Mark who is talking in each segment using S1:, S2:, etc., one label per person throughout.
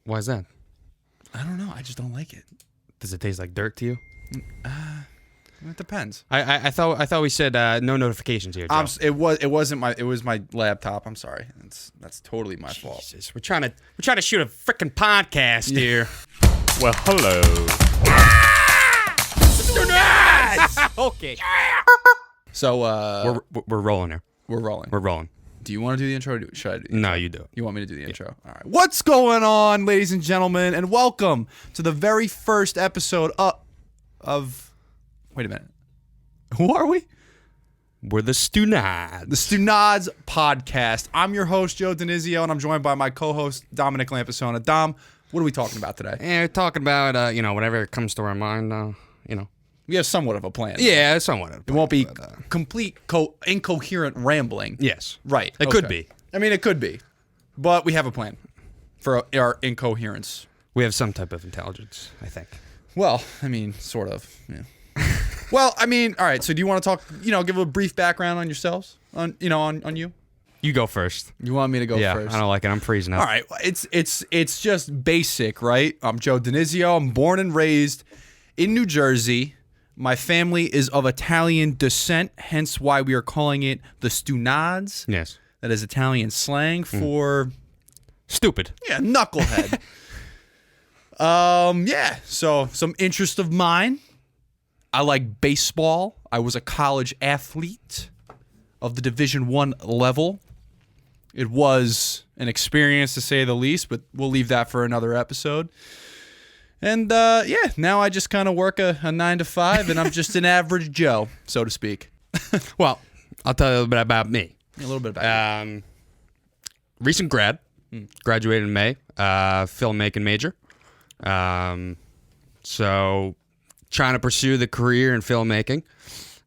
S1: Why is that?
S2: I don't know. I just don't like it.
S1: Does it taste like dirt to you?
S2: It depends.
S1: I thought we said no notifications here, Joe.
S2: It was my laptop. I'm sorry. That's totally my fault.
S1: Jesus, we're trying to shoot a freaking podcast here. Well, hello. Stunods! Okay.
S2: So
S1: we're rolling here.
S2: we're rolling.
S1: We're rolling.
S2: Do you want to do the intro? Or should I do the
S1: No,
S2: intro?
S1: you do.
S2: You want me to do the intro? All right. What's going on, ladies and gentlemen, and welcome to the very first episode of. Wait a minute. Who are we?
S1: We're the Stunods.
S2: The Stunods podcast. I'm your host, Joe DiNizio, and I'm joined by my co-host, Dominic Lampasona. Dom, what are we talking about today?
S1: And we're talking about whatever comes to our mind.
S2: We have somewhat of a plan.
S1: Yeah, somewhat.
S2: It won't be complete incoherent rambling.
S1: Yes.
S2: Right.
S1: It could be.
S2: I mean, it could be. But we have a plan for our incoherence.
S1: We have some type of intelligence, I think.
S2: Well, I mean, sort of. Yeah. Well, I mean, all right. So do you want to talk, give a brief background on yourselves? On you?
S1: You go first.
S2: You want me to go first?
S1: I don't like it. I'm freezing up.
S2: All right. It's just basic, right? I'm Joe DiNizio. I'm born and raised in New Jersey. My family is of Italian descent, hence why we are calling it the Stunods.
S1: Yes.
S2: That is Italian slang for
S1: Stupid.
S2: yeah, knucklehead. So some interest of mine. I like baseball. I was a college athlete of the Division I level. It was an experience to say the least, but we'll leave that for another episode. And now I just kind of work a 9-to-5, and I'm just an average Joe, so to speak.
S1: Well, I'll tell you a little bit about me.
S2: A little bit about you.
S1: Recent grad, graduated in May, filmmaking major. So trying to pursue the career in filmmaking,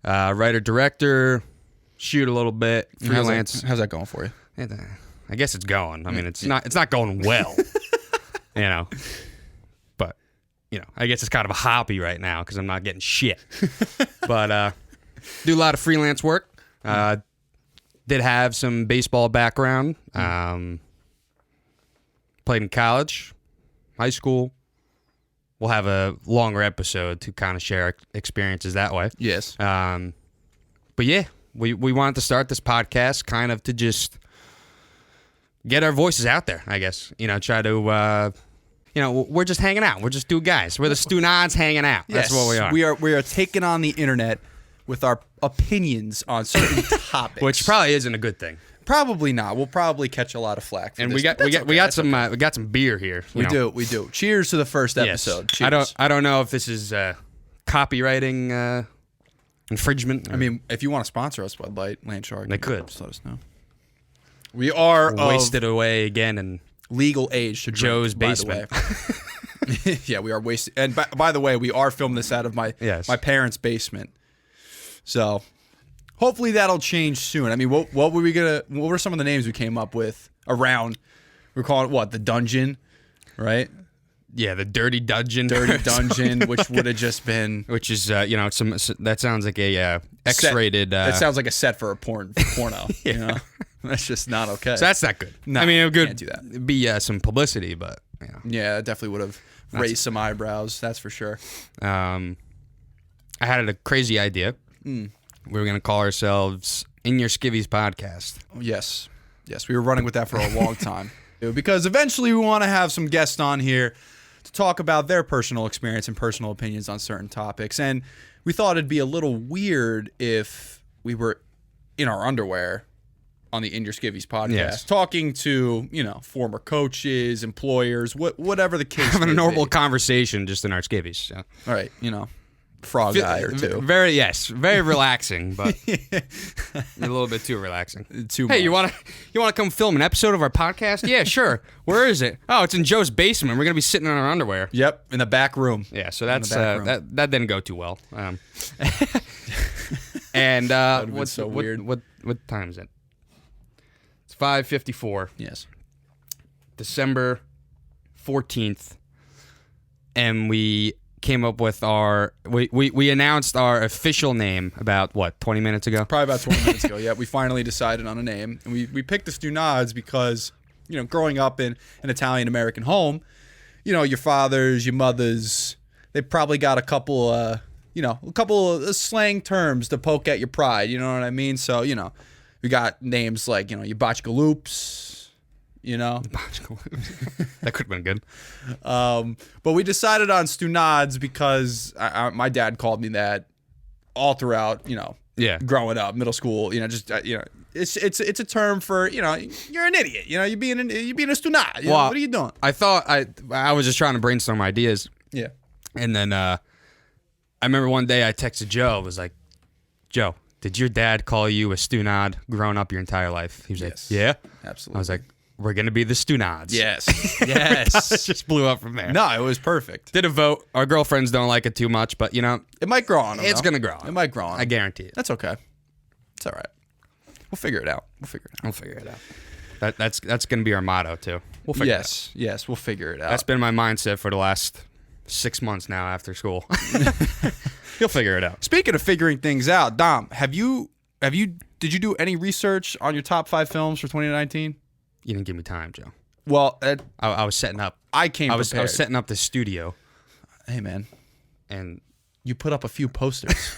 S1: writer, director, shoot a little bit, freelance.
S2: How's that going for you?
S1: I guess it's going. I mean, it's not going well, But I guess it's kind of a hobby right now because I'm not getting shit. But do a lot of freelance work. Did have some baseball background. Played in college, high school. We'll have a longer episode to kind of share experiences that way.
S2: Yes.
S1: But yeah, we wanted to start this podcast kind of to just get our voices out there, I guess. Try to, we're just hanging out. We're just two guys. We're the Stunods hanging out.
S2: Yes.
S1: That's what we are.
S2: We are taking on the internet with our opinions on certain topics.
S1: Which probably isn't a good thing.
S2: Probably not. We'll probably catch a lot of flack for
S1: And
S2: this.
S1: we got some beer here.
S2: We do. Cheers to the first episode.
S1: Yes.
S2: Cheers.
S1: I don't know if this is copywriting infringement.
S2: I mean, if you want to sponsor us, Bud Light, Landshark,
S1: They could.
S2: just let us know. We are
S1: wasted away again in
S2: legal age to drink,
S1: Joe's
S2: by the
S1: basement.
S2: way. Yeah, we are wasted. And by the way, we are filming this out of my parents' basement. So hopefully that'll change soon. I mean, what were some of the names we came up with around? We're calling it what? The Dungeon, right?
S1: Yeah, the Dirty Dungeon.
S2: Dirty Dungeon, which would have just been...
S1: Which is, that sounds like a X-rated...
S2: that sounds like a set for a porno.
S1: Yeah.
S2: That's just not okay.
S1: So that's not good.
S2: No,
S1: I mean, it
S2: can't do that.
S1: It'd be some publicity, but...
S2: Yeah, it definitely would have raised some eyebrows, that's for sure.
S1: I had a crazy idea. We were going to call ourselves In Your Skivvies Podcast.
S2: Yes, we were running with that for a long time. Because eventually we want to have some guests on here to talk about their personal experience and personal opinions on certain topics. And we thought it'd be a little weird if we were in our underwear on the In Your Skivvies podcast, talking to, former coaches, employers, whatever the case
S1: Having a
S2: may
S1: normal
S2: be.
S1: conversation just in our skivvies. So.
S2: All right, frog guy or two.
S1: Very relaxing, but a little bit too relaxing.
S2: Too
S1: Hey,
S2: much.
S1: you want to come film an episode of our podcast? Yeah, sure. Where is it? Oh, it's in Joe's basement. We're gonna be sitting in our underwear.
S2: Yep, in the back room.
S1: Yeah, so that's that didn't go too well. And what's
S2: so weird.
S1: What time is it? It's 5:54.
S2: Yes.
S1: December 14th, and we came up with we announced our official name about 20 minutes ago?
S2: Probably about 20 minutes ago. Yeah, we finally decided on a name, and we picked the Stunods because growing up in an Italian American home, your fathers, your mothers, they probably got a couple of slang terms to poke at your pride. You know what I mean? So, we got names like, your botchgaloops,
S1: That could have been good.
S2: But we decided on Stunods because my dad called me that all throughout, growing up, middle school, it's a term for, you're an idiot, you're being a Stunod. What are you doing?
S1: I thought I was just trying to brainstorm ideas.
S2: Yeah.
S1: And then I remember one day I texted Joe. I was like, Joe, did your dad call you a Stunod growing up your entire life? He was
S2: Yes.
S1: like, yeah.
S2: Absolutely.
S1: I was like, we're going to be the Stunods.
S2: Yes. Yes.
S1: It just blew up from there.
S2: No, it was perfect.
S1: Did a vote. Our girlfriends don't like it too much, but,
S2: It might grow on them.
S1: it's going to grow on.
S2: It might grow on
S1: I
S2: them.
S1: guarantee it.
S2: That's okay. It's all right. We'll figure it out.
S1: We'll figure it out. That's going to be our motto, too. We'll figure it out.
S2: Yes, we'll figure it out.
S1: That's been my mindset for the last 6 months now after school. You'll figure it out.
S2: Speaking of figuring things out, Dom, did you do any research on your top 5 films for 2019?
S1: You didn't give me time, Joe.
S2: Well,
S1: I was setting up.
S2: I was
S1: prepared. I was setting up the studio.
S2: Hey, man.
S1: And
S2: You put up a few posters.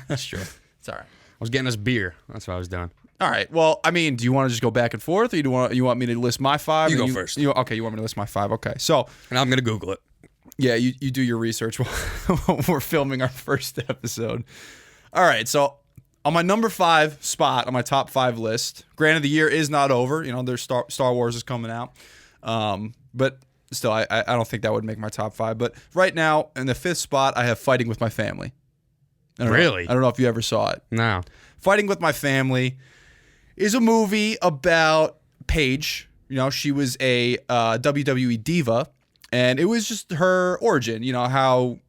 S1: that's true.
S2: It's all right.
S1: I was getting us beer. That's what I was doing.
S2: All right. Well, I mean, do you want to just go back and forth, or you want me to list my 5?
S1: You go first.
S2: Okay, you want me to list my 5? Okay. So,
S1: And I'm going to Google it.
S2: yeah, you do your research while we're filming our first episode. All right. So, on my number 5 spot on my top 5 list, granted the year is not over. There's Star Wars is coming out. But still, I don't think that would make my top 5. But right now, in the 5th spot, I have Fighting with My Family.
S1: Really?
S2: I don't know if you ever saw it.
S1: No.
S2: Fighting with My Family is a movie about Paige. She was a WWE diva, and it was just her origin, how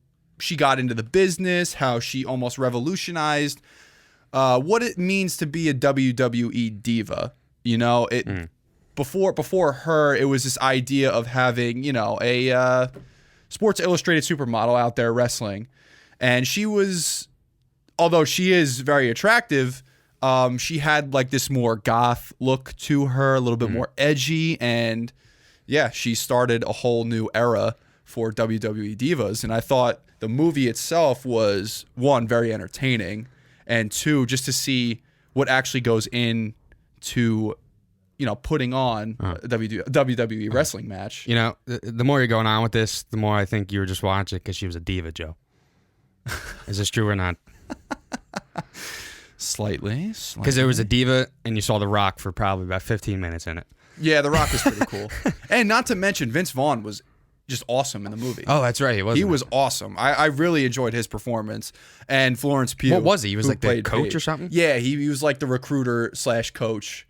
S2: she got into the business, how she almost revolutionized what it means to be a WWE diva. Before her, it was this idea of having, a Sports Illustrated supermodel out there wrestling. And she was, although she is very attractive, she had like this more goth look to her, a little bit more edgy. And yeah, she started a whole new era for WWE divas. And I thought the movie itself was, 1, very entertaining, and 2, just to see what actually goes into, putting on a WWE wrestling match.
S1: The more you're going on with this, the more I think you were just watching it because she was a diva, Joe. Is this true or not?
S2: Slightly.
S1: Because there was a diva, and you saw The Rock for probably about 15 minutes in it.
S2: Yeah, The Rock is pretty cool. And not to mention, Vince Vaughn was just awesome in the movie.
S1: Oh, that's right.
S2: He was awesome. I really enjoyed his performance. And Florence Pugh.
S1: What was he? He was like the coach
S2: Paige
S1: or something?
S2: Yeah, he was like the recruiter / coach.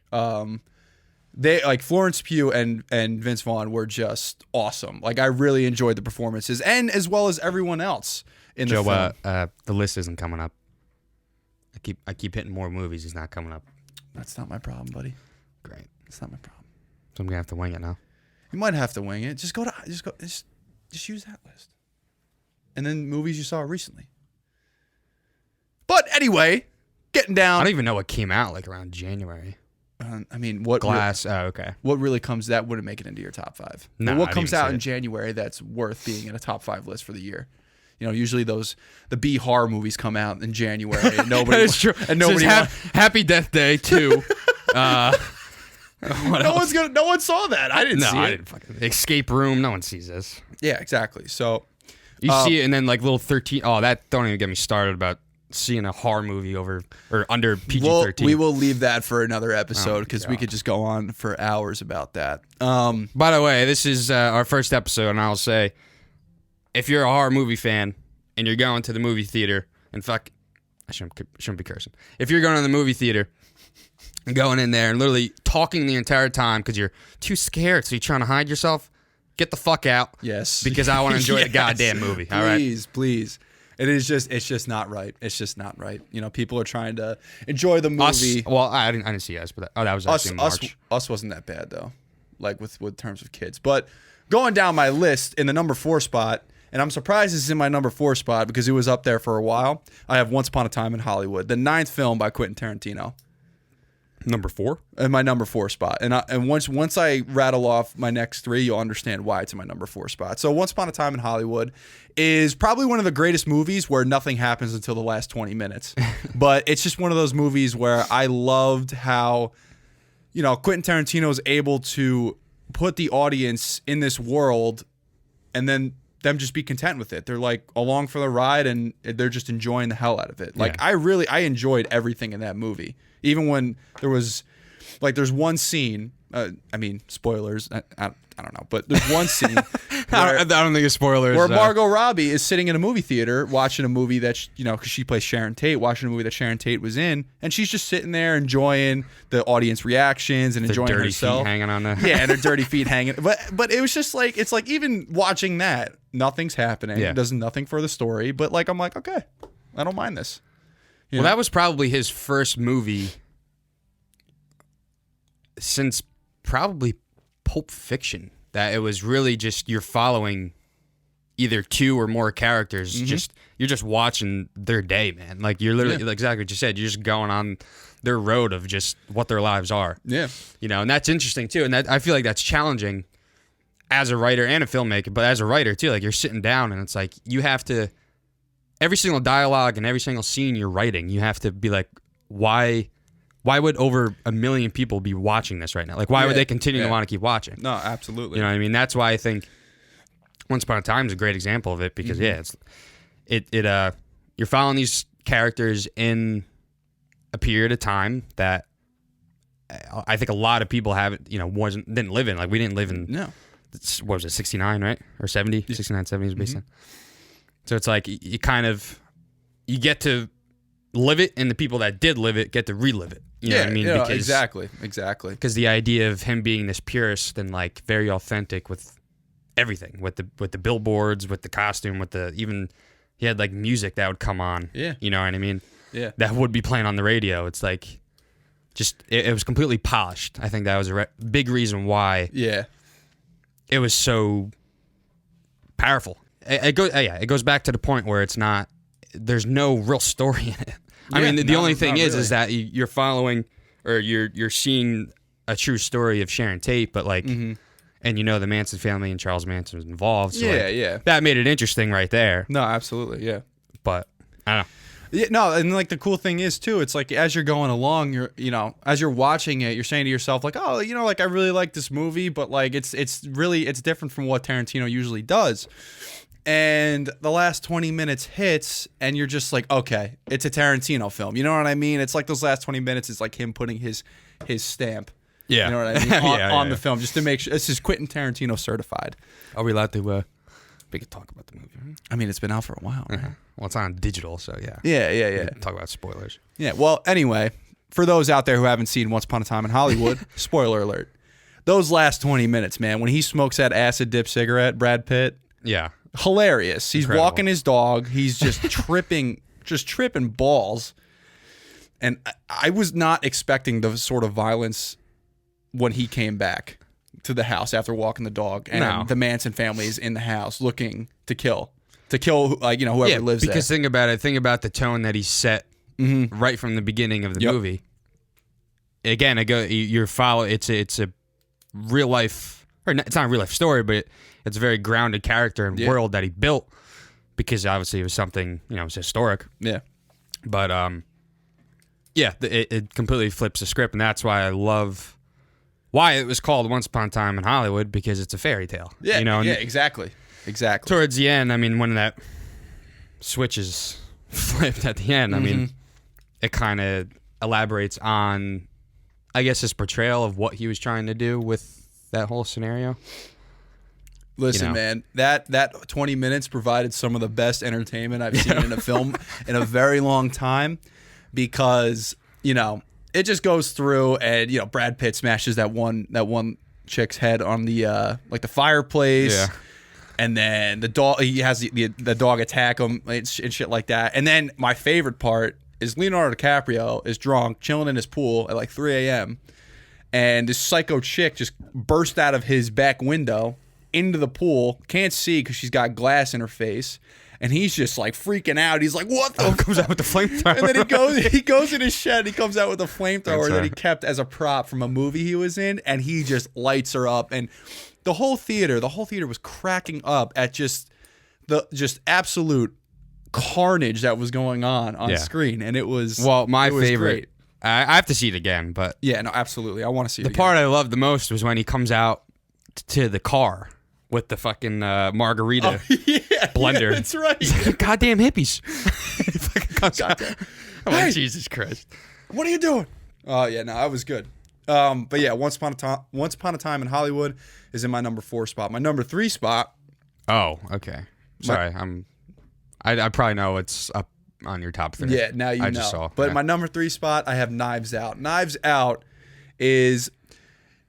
S2: They like Florence Pugh and Vince Vaughn were just awesome. Like, I really enjoyed the performances, and as well as everyone else in the film.
S1: The list isn't coming up. I keep hitting more movies. He's not coming up.
S2: That's not my problem, buddy.
S1: Great.
S2: It's not my problem.
S1: So I'm gonna have to wing it now.
S2: You might have to wing it. Just use that list, and then movies you saw recently. But anyway, getting down.
S1: I don't even know what came out like around January.
S2: I mean, what
S1: Glass? Oh, okay.
S2: What really comes that wouldn't make it into your top 5?
S1: No,
S2: what
S1: I
S2: comes
S1: didn't
S2: out
S1: see
S2: in
S1: it.
S2: January that's worth being in a top 5 list for the year? Usually the B horror movies come out in January, and nobody.
S1: That is true.
S2: And nobody.
S1: Happy Death Day 2. No
S2: one saw that. I didn't see it.
S1: I didn't fucking Escape Room. No one sees this.
S2: Yeah, exactly. So
S1: You see it, and then like little 13. Oh, that don't even get me started about seeing a horror movie over or under PG-13.
S2: we will leave that for another episode because we could just go on for hours about that.
S1: By the way, this is our first episode, and I'll say, if you're a horror movie fan and you're going to the movie theater, and I shouldn't be cursing. If you're going to the movie theater and going in there and literally talking the entire time because you're too scared, so you're trying to hide yourself, get the fuck out.
S2: Yes,
S1: because I want to enjoy the goddamn movie. All right,
S2: please. It's just not right. It's just not right. People are trying to enjoy the movie.
S1: I didn't see us, but that was actually in March.
S2: Us wasn't that bad though, like with terms of kids. But going down my list in the number 4 spot, and I'm surprised this is in my number 4 spot because it was up there for a while. I have Once Upon a Time in Hollywood, the 9th film by Quentin Tarantino.
S1: Number 4?
S2: In my number 4 spot. And once I rattle off my next 3, you'll understand why it's in my number 4 spot. So Once Upon a Time in Hollywood is probably one of the greatest movies where nothing happens until the last 20 minutes. But it's just one of those movies where I loved how, Quentin Tarantino is able to put the audience in this world and then them just be content with it. They're like along for the ride and they're just enjoying the hell out of it. Like I enjoyed everything in that movie. Even when there's one scene, spoilers, I don't know, but there's one scene where,
S1: I don't think it's spoilers.
S2: where Margot Robbie is sitting in a movie theater watching a movie that, because she plays Sharon Tate, watching a movie that Sharon Tate was in, and she's just sitting there enjoying the audience reactions and enjoying
S1: dirty
S2: herself.
S1: Feet hanging on the
S2: and her dirty feet hanging. But it was just like, it's like even watching that, nothing's happening.
S1: Yeah.
S2: It does nothing for the story, but like I'm like, okay, I don't mind this.
S1: Well, that was probably his first movie since probably Pulp Fiction. That it was really just you're following either 2 or more characters. You're just watching their day, man. Like you're literally like exactly what you said. You're just going on their road of just what their lives are.
S2: Yeah,
S1: and that's interesting too. And I feel like that's challenging as a writer and a filmmaker, but as a writer too. Like you're sitting down and it's like you have to. Every single dialogue and every single scene you're writing, you have to be like, why would over 1 million people be watching this right now? Like, why would they continue to want to keep watching?
S2: No, absolutely.
S1: You know what I mean? That's why I think Once Upon a Time is a great example of it because you're following these characters in a period of time that I think a lot of people didn't live in. Like we didn't live in.
S2: No.
S1: What was it? 69, right? Or 70? 69, 70 is based on. So it's like you get to live it, and the people that did live it get to relive it. You know what I mean?
S2: Yeah, exactly.
S1: Because the idea of him being this purist and like very authentic with everything, with the billboards, with the costume, even he had like music that would come on.
S2: Yeah,
S1: you know what I mean?
S2: Yeah,
S1: that would be playing on the radio. It's like just it was completely polished. I think that was a big reason why.
S2: Yeah,
S1: it was so powerful. It goes back to the point where there's no real story in it. I mean, the only thing is that you're following or you're seeing a true story of Sharon Tate, but like, and the Manson family and Charles Manson was involved. So that made it interesting right there.
S2: No, absolutely, yeah.
S1: But I don't know.
S2: Yeah, no, and like the cool thing is too, it's like as you're going along, as you're watching it, you're saying to yourself like, oh, like I really like this movie, but like it's different from what Tarantino usually does. And the last 20 minutes hits, and you're just like, okay, it's a Tarantino film. You know what I mean? It's like those last 20 minutes is like him putting his stamp.
S1: Yeah.
S2: You know what I mean? On the film, just to make sure this is Quentin Tarantino certified.
S1: Are we allowed to? We could talk about the movie. Right?
S2: I mean, it's been out for a while. Right?
S1: Well, it's on digital, so yeah.
S2: Yeah.
S1: Talk about spoilers.
S2: Yeah. Well, anyway, for those out there who haven't seen Once Upon a Time in Hollywood, spoiler alert. Those last 20 minutes, man, when he smokes that acid dip cigarette, Brad Pitt.
S1: Yeah.
S2: Hilarious. He's
S1: Incredible.
S2: walking his dog. He's just tripping balls. And I was not expecting the sort of violence when he came back to the house after walking the dog. And the Manson family is in the house looking to kill whoever lives there.
S1: Because think about it. Think about the tone that he set right from the beginning of the movie. Again, it's a real life, or it's not a real life story, but it's a very grounded character and world that he built because obviously it was something, it was historic.
S2: Yeah.
S1: But, it completely flips the script, and that's why I love why it was called Once Upon a Time in Hollywood, because it's a fairy tale.
S2: Yeah, exactly.
S1: Towards the end, I mean, when that switch is flipped at the end, I mean, it kind of elaborates on, I guess, his portrayal of what he was trying to do with that whole scenario.
S2: Listen, man, that 20 minutes provided some of the best entertainment I've seen in a film in a very long time, because, it just goes through and, Brad Pitt smashes that one chick's head on the the fireplace. Yeah. And then the dog, he has the dog attack him and shit like that. And then my favorite part is Leonardo DiCaprio is drunk, chilling in his pool at like 3 a.m. And this psycho chick just burst out of his back window into the pool, can't see because she's got glass in her face. And he's just like freaking out. He's like, "What the?"
S1: Comes out with the flamethrower.
S2: And then he goes in his shed. He comes out with a flamethrower that he kept as a prop from a movie he was in, and he just lights her up. And the whole theater was cracking up at just absolute carnage that was going on screen. And it was
S1: my favorite.
S2: Great.
S1: I have to see it again, but
S2: yeah, no, absolutely, I want to see it.
S1: The part I loved the most was when he comes out to the car with the fucking margarita blender.
S2: Yeah, that's right.
S1: He's like, goddamn hippies. He fucking comes out. I'm like, Jesus Christ.
S2: What are you doing? Oh, yeah, no, that was good. But yeah, Once Upon a Time in Hollywood is in my number 4 spot. My number 3 spot.
S1: Oh, okay. Sorry, I probably know it's up on your top 3.
S2: Yeah, now you know.
S1: Just saw.
S2: But my number 3 spot, I have Knives Out. Knives Out is...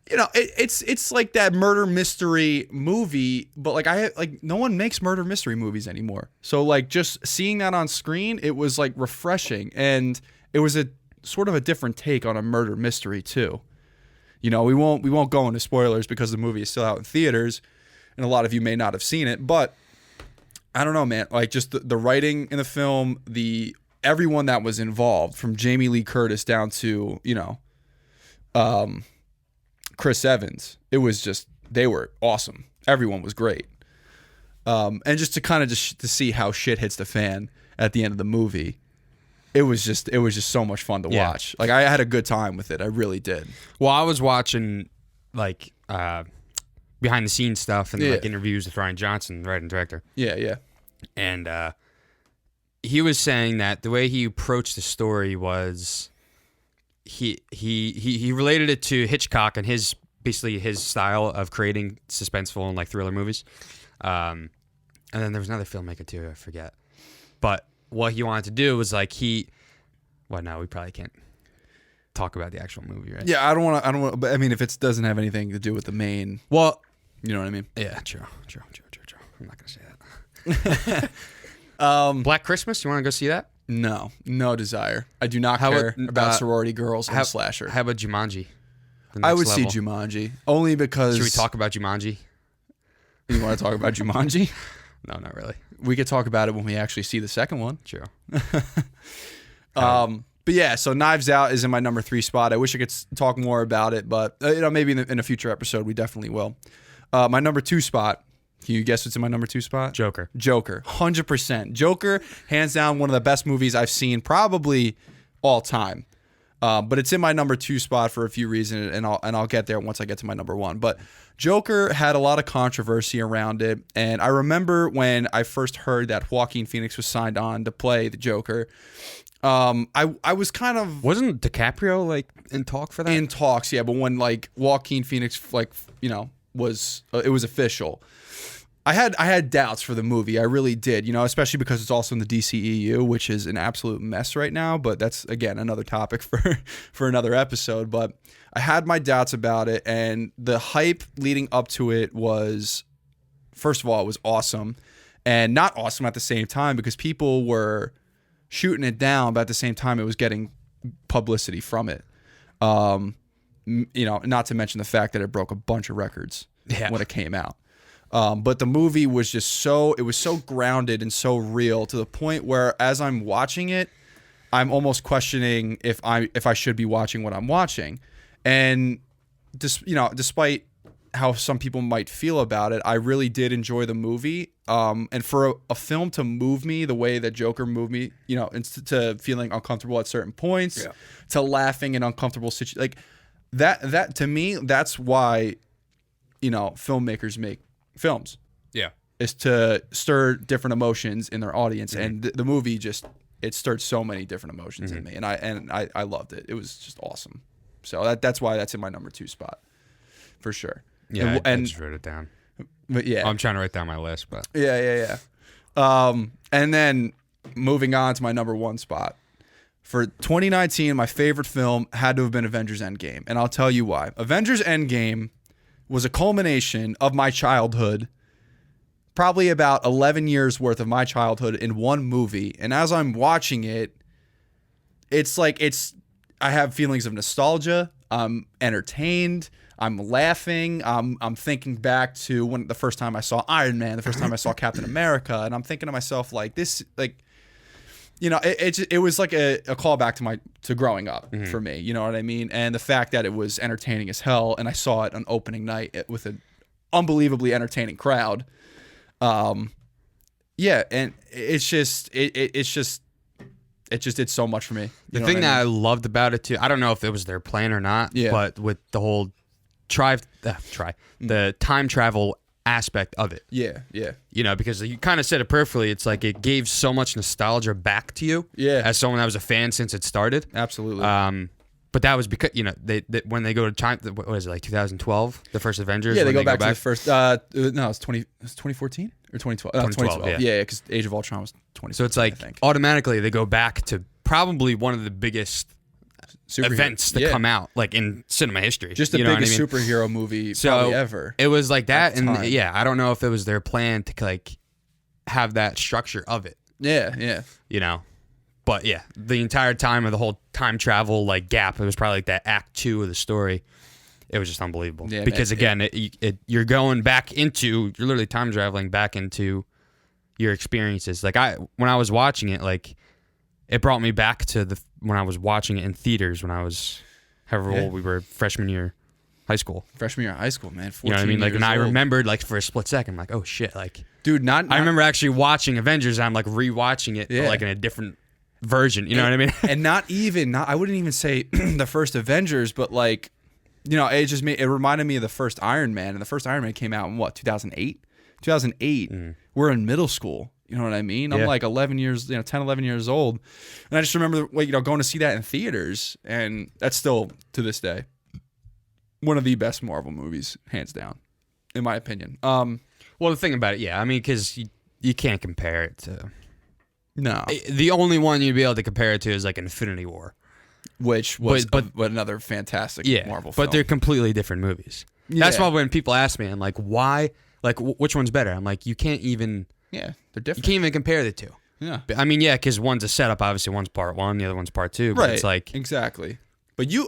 S2: it's like that murder mystery movie, but like no one makes murder mystery movies anymore. So like just seeing that on screen, it was like refreshing, and it was a sort of a different take on a murder mystery too. We won't go into spoilers because the movie is still out in theaters, and a lot of you may not have seen it. But I don't know, man. Like just the writing in the film, everyone that was involved, from Jamie Lee Curtis down to Chris Evans, it was just, they were awesome. Everyone was great. And just to kind of to see how shit hits the fan at the end of the movie, it was just so much fun to watch. Like I had a good time with it. I really did.
S1: Well, I was watching like behind the scenes stuff and like interviews with Ryan Johnson, the writer and director.
S2: Yeah.
S1: And he was saying that the way he approached the story was he related it to Hitchcock and his style of creating suspenseful and like thriller movies. And then there was another filmmaker too, I forget. But what he wanted to do was like we probably can't talk about the actual movie, right?
S2: Yeah, I don't want to, but I mean, if it doesn't have anything to do with the main,
S1: well,
S2: you know what I mean?
S1: Yeah, true. I'm not going to say that. Black Christmas, you want to go see that?
S2: No desire. I do not care about sorority girls and slasher.
S1: How about Jumanji?
S2: I would see Jumanji only because.
S1: Should we talk about Jumanji?
S2: You want to talk about Jumanji?
S1: No, not really.
S2: We could talk about it when we actually see the second one.
S1: True.
S2: But yeah, so Knives Out is in my number 3 spot. I wish I could talk more about it, but maybe in a future episode we definitely will. My number 2 spot. Can you guess what's in my number 2 spot?
S1: Joker,
S2: 100%. Joker, hands down, one of the best movies I've seen probably all time. But it's in my number 2 spot for a few reasons, and I'll get there once I get to my number 1. But Joker had a lot of controversy around it, and I remember when I first heard that Joaquin Phoenix was signed on to play the Joker. I was kind of...
S1: Wasn't DiCaprio like in talk for that?
S2: In talks, yeah. But when like Joaquin Phoenix was it was official. I had doubts for the movie. I really did, especially because it's also in the DCEU, which is an absolute mess right now. But that's, again, another topic for another episode. But I had my doubts about it, and the hype leading up to it was, first of all, it was awesome, and not awesome at the same time because people were shooting it down, but at the same time, it was getting publicity from it. Not to mention the fact that it broke a bunch of records when it came out. But the movie was just so grounded and so real to the point where as I'm watching it, I'm almost questioning if I should be watching what I'm watching. And despite how some people might feel about it, I really did enjoy the movie. And for a film to move me the way that Joker moved me, to feeling uncomfortable at certain points, to laughing in uncomfortable situations, like that to me, that's why, filmmakers make films, is to stir different emotions in their audience, and the movie it stirred so many different emotions in me, and I loved it. It was just awesome. So that's why that's in my number 2 spot for sure.
S1: Yeah, I just wrote it down.
S2: But yeah,
S1: I'm trying to write down my list, but
S2: yeah. And then moving on to my number 1 spot for 2019, my favorite film had to have been Avengers Endgame, and I'll tell you why. Avengers Endgame was a culmination of my childhood, probably about 11 years worth of my childhood in one movie. And as I'm watching it, I have feelings of nostalgia. I'm entertained. I'm laughing. I'm thinking back to when the first time I saw Iron Man, the first time I saw Captain America, and I'm thinking to myself like this, like, you know, it was like a callback to growing up for me. You know what I mean? And the fact that it was entertaining as hell, and I saw it on opening night with an unbelievably entertaining crowd. Yeah, and it just did so much for me.
S1: The thing that I loved about it too, I don't know if it was their plan or not, but with the whole the time travel aspect of it.
S2: Yeah.
S1: You know, because you kind of said it perfectly. It's like it gave so much nostalgia back to you.
S2: Yeah.
S1: As someone that was a fan since it started.
S2: Absolutely.
S1: But that was because, you know, they when they go to time, what was it, like 2012, the first Avengers?
S2: Yeah, they go back to the first. No, it's 2014 or 2012. 2012. Yeah, because Age of Ultron was 20.
S1: So it's like automatically they go back to probably one of the biggest events that come out like in cinema history.
S2: Just the biggest superhero movie probably ever.
S1: It was like that, and I don't know if it was their plan to like have that structure of it.
S2: Yeah.
S1: You know. But yeah, the entire time of the whole time travel like gap, it was probably like that act 2 of the story. It was just unbelievable. Yeah, because again, you're going back into, you're literally time traveling back into your experiences. Like when I was watching it, like it brought me back to when I was watching it in theaters when I was however old we were, freshman year high school.
S2: Freshman year of high school, man. 14
S1: you know what I mean? Like, and I
S2: old.
S1: remembered like for a split second, like, oh shit, like,
S2: dude,
S1: I remember actually watching Avengers. And I'm like rewatching it, but like in a different version, you know what I mean?
S2: And I wouldn't even say the first Avengers, but like, you know, it reminded me of the first Iron Man, and the first Iron Man came out in 2008? 2008. We're in middle school. You know what I mean? I'm like 11 years, 10, 11 years old. And I just remember, going to see that in theaters, and that's still, to this day, one of the best Marvel movies, hands down, in my opinion.
S1: Well, the thing about it, I mean, because you can't compare it to...
S2: No.
S1: The only one you'd be able to compare it to is like Infinity War.
S2: Which was but another fantastic Marvel film.
S1: But they're completely different movies. Yeah. That's why when people ask me, I'm like, why? Like, which one's better? I'm like, you can't even...
S2: Yeah, they're different.
S1: You can't even compare the two.
S2: Yeah.
S1: I mean, because one's a setup. Obviously, one's part 1, the other one's part 2. But
S2: right.
S1: It's like...
S2: Exactly. But you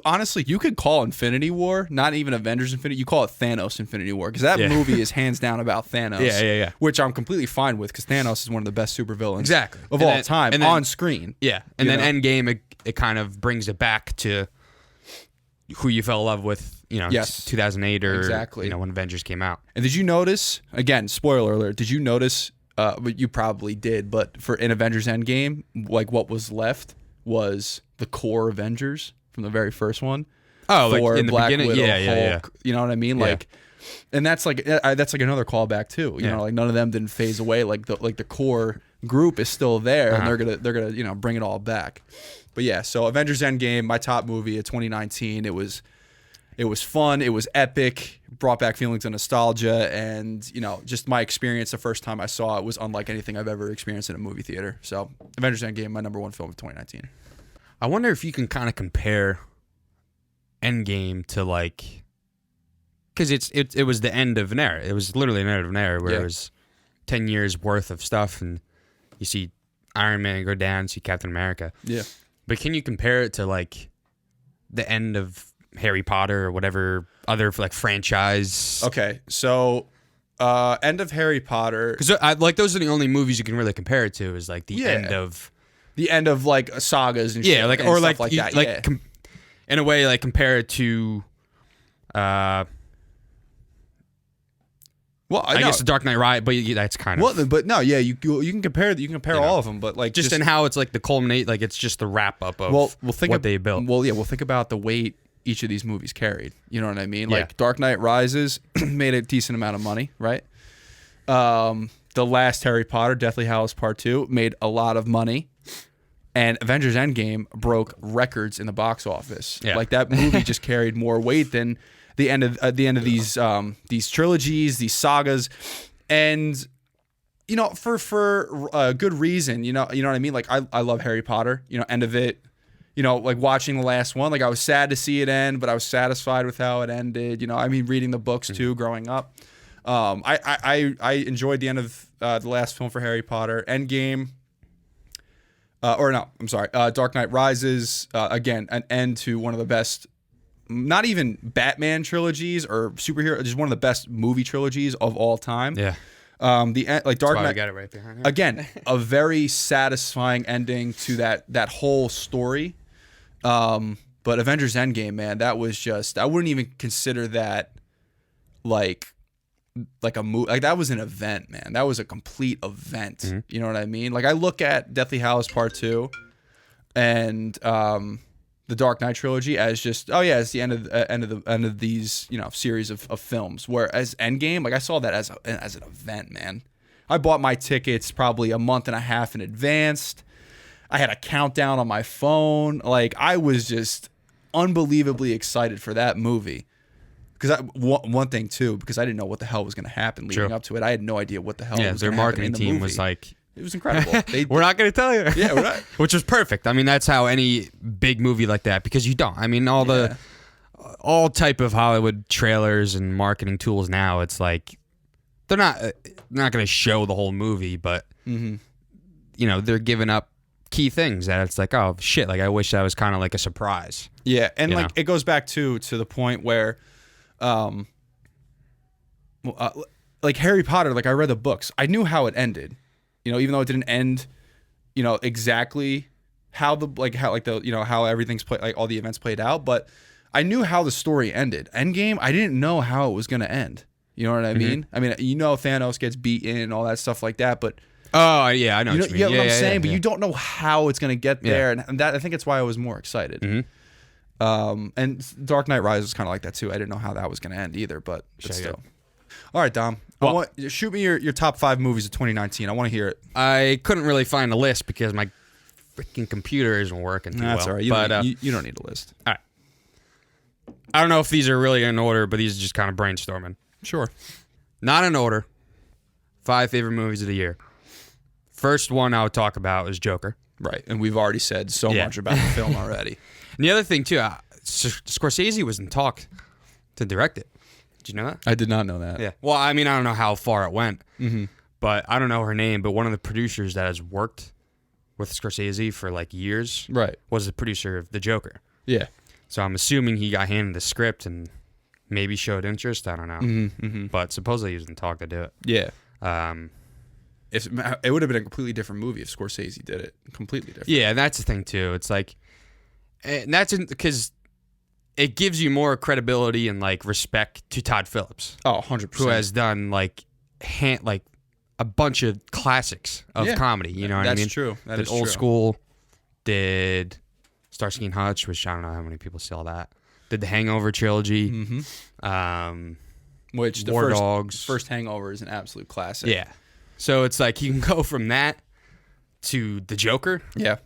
S2: could call Infinity War, not even Avengers Infinity, you call it Thanos Infinity War, because that movie is hands down about Thanos.
S1: Yeah.
S2: Which I'm completely fine with, because Thanos is one of the best supervillains of all time on screen.
S1: Yeah, and then Endgame, it kind of brings it back to who you fell in love with, 2008 or when Avengers came out.
S2: And did you notice, again, spoiler alert, did you notice, you probably did, but in Avengers Endgame, like what was left was the core Avengers from the very first one.
S1: Oh,
S2: Thor,
S1: like in the
S2: Black
S1: beginning?
S2: Widow,
S1: Yeah.
S2: Hulk, you know what I mean?
S1: Yeah.
S2: Like, and that's like another callback too. You know, like none of them didn't phase away. Like the core group is still there, and they're gonna bring it all back. But yeah, so Avengers Endgame, my top movie of 2019. It was fun. It was epic. Brought back feelings of nostalgia, and just my experience the first time I saw it was unlike anything I've ever experienced in a movie theater. So Avengers Endgame, my number 1 film of 2019.
S1: I wonder if you can kind of compare Endgame to like, because it was the end of an era. It was literally an end of an era where it was 10 years worth of stuff, and you see Iron Man go down, see Captain America.
S2: Yeah.
S1: But can you compare it to like the end of Harry Potter or whatever other like franchise?
S2: Okay, so end of Harry Potter,
S1: because like those are the only movies you can really compare it to. Is like the end of.
S2: The end of like sagas and shit,
S1: like
S2: and
S1: or
S2: stuff
S1: like
S2: that.
S1: Like in a way, like compare it to,
S2: well,
S1: I guess the Dark Knight Rise, but that's kind of.
S2: Well, but no, yeah, you can compare all of them, but like
S1: just in how it's like the culminate, like it's just the wrap up of what they built.
S2: Well, we'll think about the weight each of these movies carried. You know what I mean? Like Dark Knight Rises made a decent amount of money, right? The last Harry Potter, Deathly Hallows Part 2, made a lot of money. And Avengers Endgame broke records in the box office.
S1: Yeah.
S2: Like that movie just carried more weight than the end of these trilogies, these sagas, and for a good reason. You know what I mean? Like I love Harry Potter. End of it. Like watching the last one. Like I was sad to see it end, but I was satisfied with how it ended. I mean, reading the books too, growing up. I enjoyed the end of the last film for Harry Potter. Endgame. Dark Knight Rises, again, an end to one of the best not even Batman trilogies or superhero, just one of the best movie trilogies of all time.
S1: Yeah.
S2: Like Dark Knight.
S1: I got it right there.
S2: Again, a very satisfying ending to that whole story. But Avengers Endgame, man, that was just, I wouldn't even consider that like a movie. Like that was an event, man. That was a complete event.
S1: Mm-hmm.
S2: You know what I mean? Like I look at Deathly Hallows Part 2 and the Dark Knight trilogy as just, oh yeah, it's the end of these, you know, series of films. Whereas Endgame, like I saw that as an event, man. I bought my tickets probably a month and a half in advance. I had a countdown on my phone. Like I was just unbelievably excited for that movie. Because one thing too, because I didn't know what the hell was going to happen leading up to it. I had no idea what the hell was
S1: their
S2: going to happen
S1: marketing
S2: in the
S1: team
S2: movie.
S1: was like,
S2: it was incredible.
S1: we're not going to tell you.
S2: Yeah, we're not.
S1: Which was perfect. I mean, that's how any big movie like that, because you don't. I mean, all type of Hollywood trailers and marketing tools now, it's like they're not going to show the whole movie, but you know, they're giving up key things that it's like, oh shit, like I wish that was kind of like a surprise.
S2: Yeah, and
S1: You
S2: like
S1: know?
S2: it goes back to the point where like Harry Potter, like I read the books. I knew how it ended. You know, even though it didn't end, you know, exactly how everything's played, like all the events played out, but I knew how the story ended. Endgame, I didn't know how it was going to end. You know what I mean? I mean, you know, Thanos gets beaten and all that stuff like that, but
S1: Oh yeah, I know.
S2: you
S1: what
S2: know,
S1: you mean.
S2: get what I'm saying,
S1: yeah,
S2: but
S1: yeah.
S2: you don't know how it's going to get there, and that I think it's why I was more excited. And Dark Knight Rises was kind of like that too. I didn't know how that was going to end either, but still. All right, Dom.
S1: Well,
S2: Shoot me your top 5 movies of 2019. I want to hear it.
S1: I couldn't really find a list because my freaking computer isn't working too
S2: That's
S1: well.
S2: all right. You don't need a list.
S1: All right. I don't know if these are really in order, but these are just kind of brainstorming.
S2: Sure.
S1: Not in order. 5 favorite movies of the year. First one I would talk about is Joker.
S2: Right, and we've already said so much about the film already.
S1: And the other thing too, Scorsese was in talk to direct it. Did you know that?
S2: I did not know that.
S1: Yeah. Well, I mean, I don't know how far it went, but I don't know her name. But one of the producers that has worked with Scorsese for like years,
S2: Right.
S1: was the producer of The Joker.
S2: Yeah.
S1: So I'm assuming he got handed the script and maybe showed interest. I don't know. But supposedly he was in talk to do it.
S2: Yeah.
S1: Um,
S2: If it would have been a completely different movie if Scorsese did it. Completely different.
S1: Yeah, and that's the thing too. It's like, and that's because it gives you more credibility and like respect to Todd Phillips,
S2: Oh, 100%.
S1: who has done like a bunch of classics of comedy. You know what I mean?
S2: That's true. That
S1: did
S2: is
S1: Old
S2: true.
S1: School, did Starsky and Hutch, which I don't know how many people saw that. Did the Hangover trilogy.
S2: Which the
S1: War Dogs.
S2: first Hangover is an absolute classic.
S1: Yeah. So it's like you can go from that to The Joker.
S2: Yeah.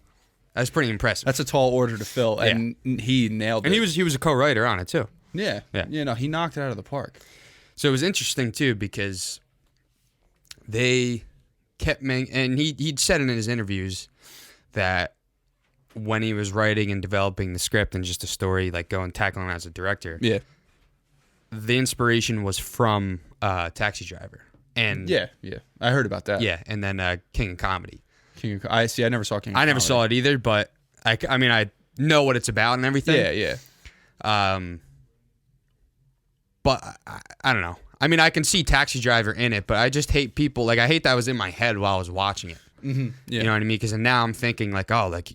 S1: That's pretty impressive.
S2: That's a tall order to fill, and he nailed it.
S1: And he was a co-writer on it too.
S2: Yeah.
S1: Yeah.
S2: You know, he knocked it out of the park.
S1: So it was interesting too because they kept and he'd said in his interviews that when he was writing and developing the script and just a story, like tackling it as a director,
S2: Yeah.
S1: the inspiration was from Taxi Driver. And
S2: Yeah. I heard about that.
S1: yeah, and then King of Comedy.
S2: I see. I never saw King of
S1: I never
S2: Comedy.
S1: saw it either, but I mean I know what it's about and everything.
S2: Yeah.
S1: But I don't know. I mean, I can see Taxi Driver in it, but I just hate people. Like, I hate that was in my head while I was watching it.
S2: Yeah.
S1: You know what I mean? Because now I'm thinking, like, oh, like,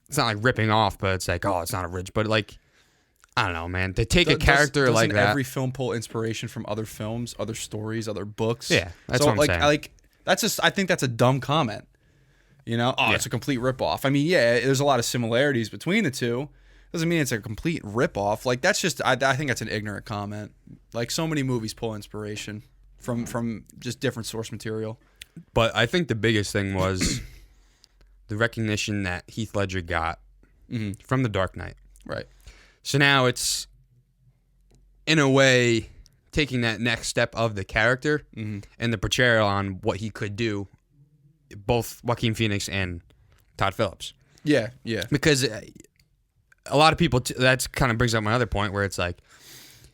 S1: it's not like ripping off, but it's like, oh, it's not a rich. But, like, I don't know, man. To take a character like that.
S2: Every film pull inspiration from other films, other stories, other books?
S1: Yeah, that's
S2: so,
S1: what I'm saying.
S2: I think that's a dumb comment. You know? Oh, it's a complete ripoff. I mean, yeah, there's a lot of similarities between the two. Doesn't mean it's a complete ripoff. Like, that's just, I think that's an ignorant comment. Like, so many movies pull inspiration from just different source material.
S1: But I think the biggest thing was the recognition that Heath Ledger got from The Dark Knight.
S2: Right.
S1: So now it's, in a way, taking that next step of the character and the portrayal on what he could do, both Joaquin Phoenix and Todd Phillips.
S2: Yeah.
S1: Because a lot of people, that kind of brings up my other point where it's like,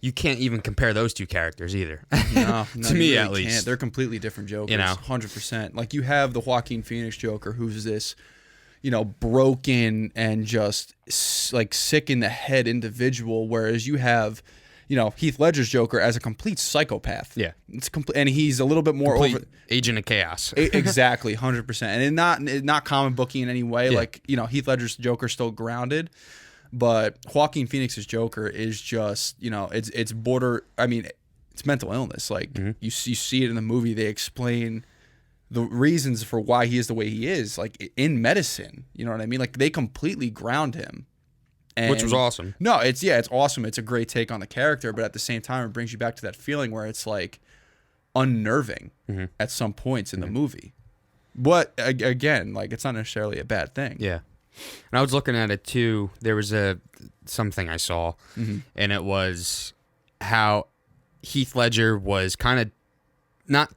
S1: you can't even compare those two characters either.
S2: No,
S1: To
S2: you
S1: me,
S2: really
S1: at least.
S2: can't. They're completely different Jokers.
S1: You know?
S2: 100%. Like, you have the Joaquin Phoenix Joker, who's this, broken and just like sick in the head individual, whereas you have, Heath Ledger's Joker as a complete psychopath.
S1: Yeah.
S2: It's complete, and he's a little bit more
S1: Complete agent of chaos.
S2: Exactly, 100%. And not comic booky in any way.
S1: Yeah.
S2: Like, Heath Ledger's Joker's still grounded, but Joaquin Phoenix's Joker is just, it's border. I mean, it's mental illness. Like you see it in the movie. They explain the reasons for why he is the way he is, like in medicine. You know what I mean? Like they completely ground him.
S1: Which was awesome.
S2: No, it's awesome. It's a great take on the character, but at the same time, it brings you back to that feeling where it's like unnerving at some points in the movie. But again, like it's not necessarily a bad thing.
S1: Yeah. And I was looking at it too. There was something I saw, and it was how Heath Ledger was kind of not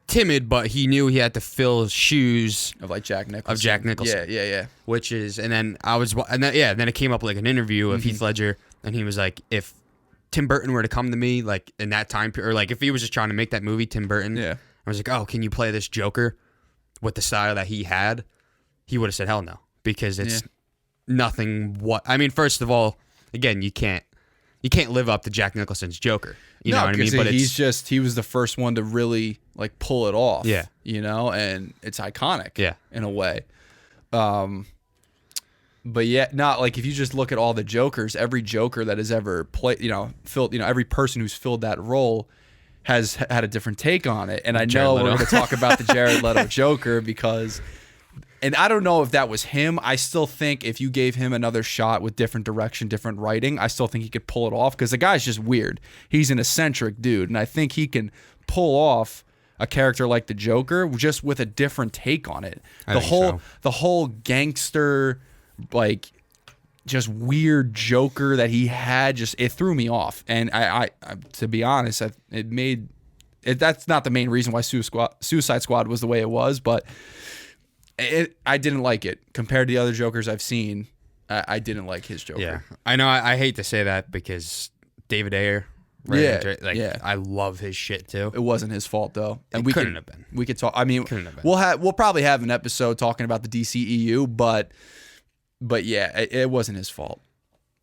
S1: timid, but he knew he had to fill shoes
S2: of like Jack Nicholson. Yeah.
S1: Which is, and then then it came up like an interview of Heath Ledger, and he was like, if Tim Burton were to come to me like in that time period, or like if he was just trying to make that movie, Tim Burton, I was like, oh, can you play this Joker with the style that he had? He would have said hell no, because it's nothing. I mean, first of all, again, you can't live up to Jack Nicholson's Joker. You know what I mean?
S2: But he was the first one to really like pull it off. Yeah. And it's iconic.
S1: Yeah.
S2: In a way. But yeah, not like if you just look at all the Jokers, every Joker that has ever played, filled, every person who's filled that role has had a different take on it. And I know we're going to talk about the Jared Leto Joker because. And I don't know if that was him. I still think if you gave him another shot with different direction, different writing, I still think he could pull it off because the guy's just weird. He's an eccentric dude, and I think he can pull off a character like the Joker just with a different take on it. The whole gangster, like just weird Joker that he had, it threw me off. And I to be honest, that's not the main reason why Suicide Squad was the way it was, but. I didn't like it compared to the other Jokers I've seen. I didn't like his Joker.
S1: Yeah, I know. I hate to say that because David Ayer. I love his shit too.
S2: It wasn't his fault though, and
S1: we couldn't have been.
S2: We could talk. I mean, we'll probably have an episode talking about the DCEU, but yeah, it wasn't his fault.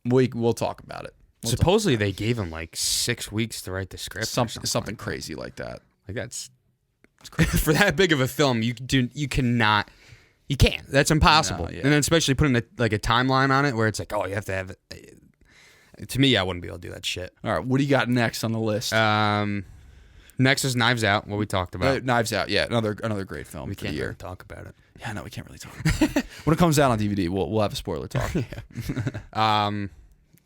S2: We'll talk about it.
S1: Supposedly they gave him like 6 weeks to write the script.
S2: Something crazy like that.
S1: Like that's for that big of a film. You cannot. You can't. That's impossible. No, yeah. And then especially putting a timeline on it where it's like, oh, you have to have it. To me, I wouldn't be able to do that shit.
S2: All right, what do you got next on the list?
S1: Next is Knives Out, what we talked about.
S2: Knives Out, yeah, another great film.
S1: We can't really talk about it.
S2: Yeah, no, we can't really talk about it. When it comes out on DVD, we'll have a spoiler talk.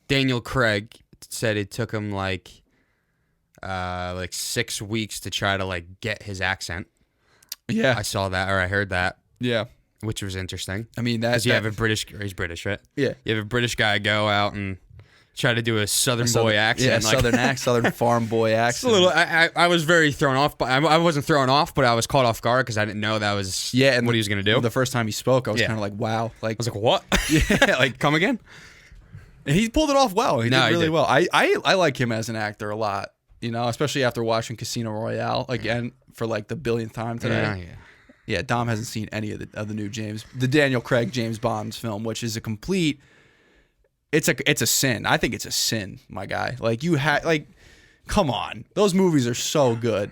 S1: Daniel Craig said it took him like 6 weeks to try to like get his accent.
S2: Yeah,
S1: I saw that, or I heard that.
S2: Yeah.
S1: Which was interesting.
S2: I mean,
S1: because you have a British, he's British, right?
S2: Yeah.
S1: You have a British guy go out and try to do a southern boy accent.
S2: Yeah, southern farm boy accent.
S1: It's a little. I was very thrown off, but I wasn't thrown off, but I was caught off guard because I didn't know that was what he was going to do.
S2: The first time he spoke, I was kind of like, wow. Like,
S1: I was like, what?
S2: Yeah, like,
S1: come again?
S2: And he pulled it off well. He did really well. I like him as an actor a lot, especially after watching Casino Royale again for like the billionth time today. Yeah, Dom hasn't seen any of the new the Daniel Craig James Bond's film, which is a complete. It's a sin. I think it's a sin, my guy. Like come on, those movies are so good.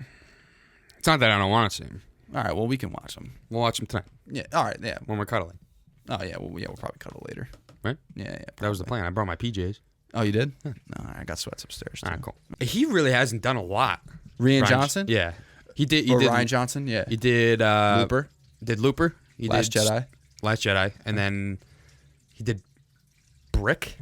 S1: It's not that I don't want to see them.
S2: All right, well we can watch them.
S1: We'll watch them tonight.
S2: Yeah. All right. Yeah.
S1: When we're cuddling.
S2: Oh yeah. Well, we'll probably cuddle later.
S1: Right.
S2: Yeah. Probably.
S1: That was the plan. I brought my PJs.
S2: Oh, you did? Yeah. No, I got sweats upstairs. Too.
S1: All right, cool. He really hasn't done a lot.
S2: Rian Johnson.
S1: Yeah. He did
S2: Rian Johnson, yeah.
S1: He did
S2: Looper.
S1: Did Looper. He
S2: Last
S1: did
S2: Jedi.
S1: And then he did Brick.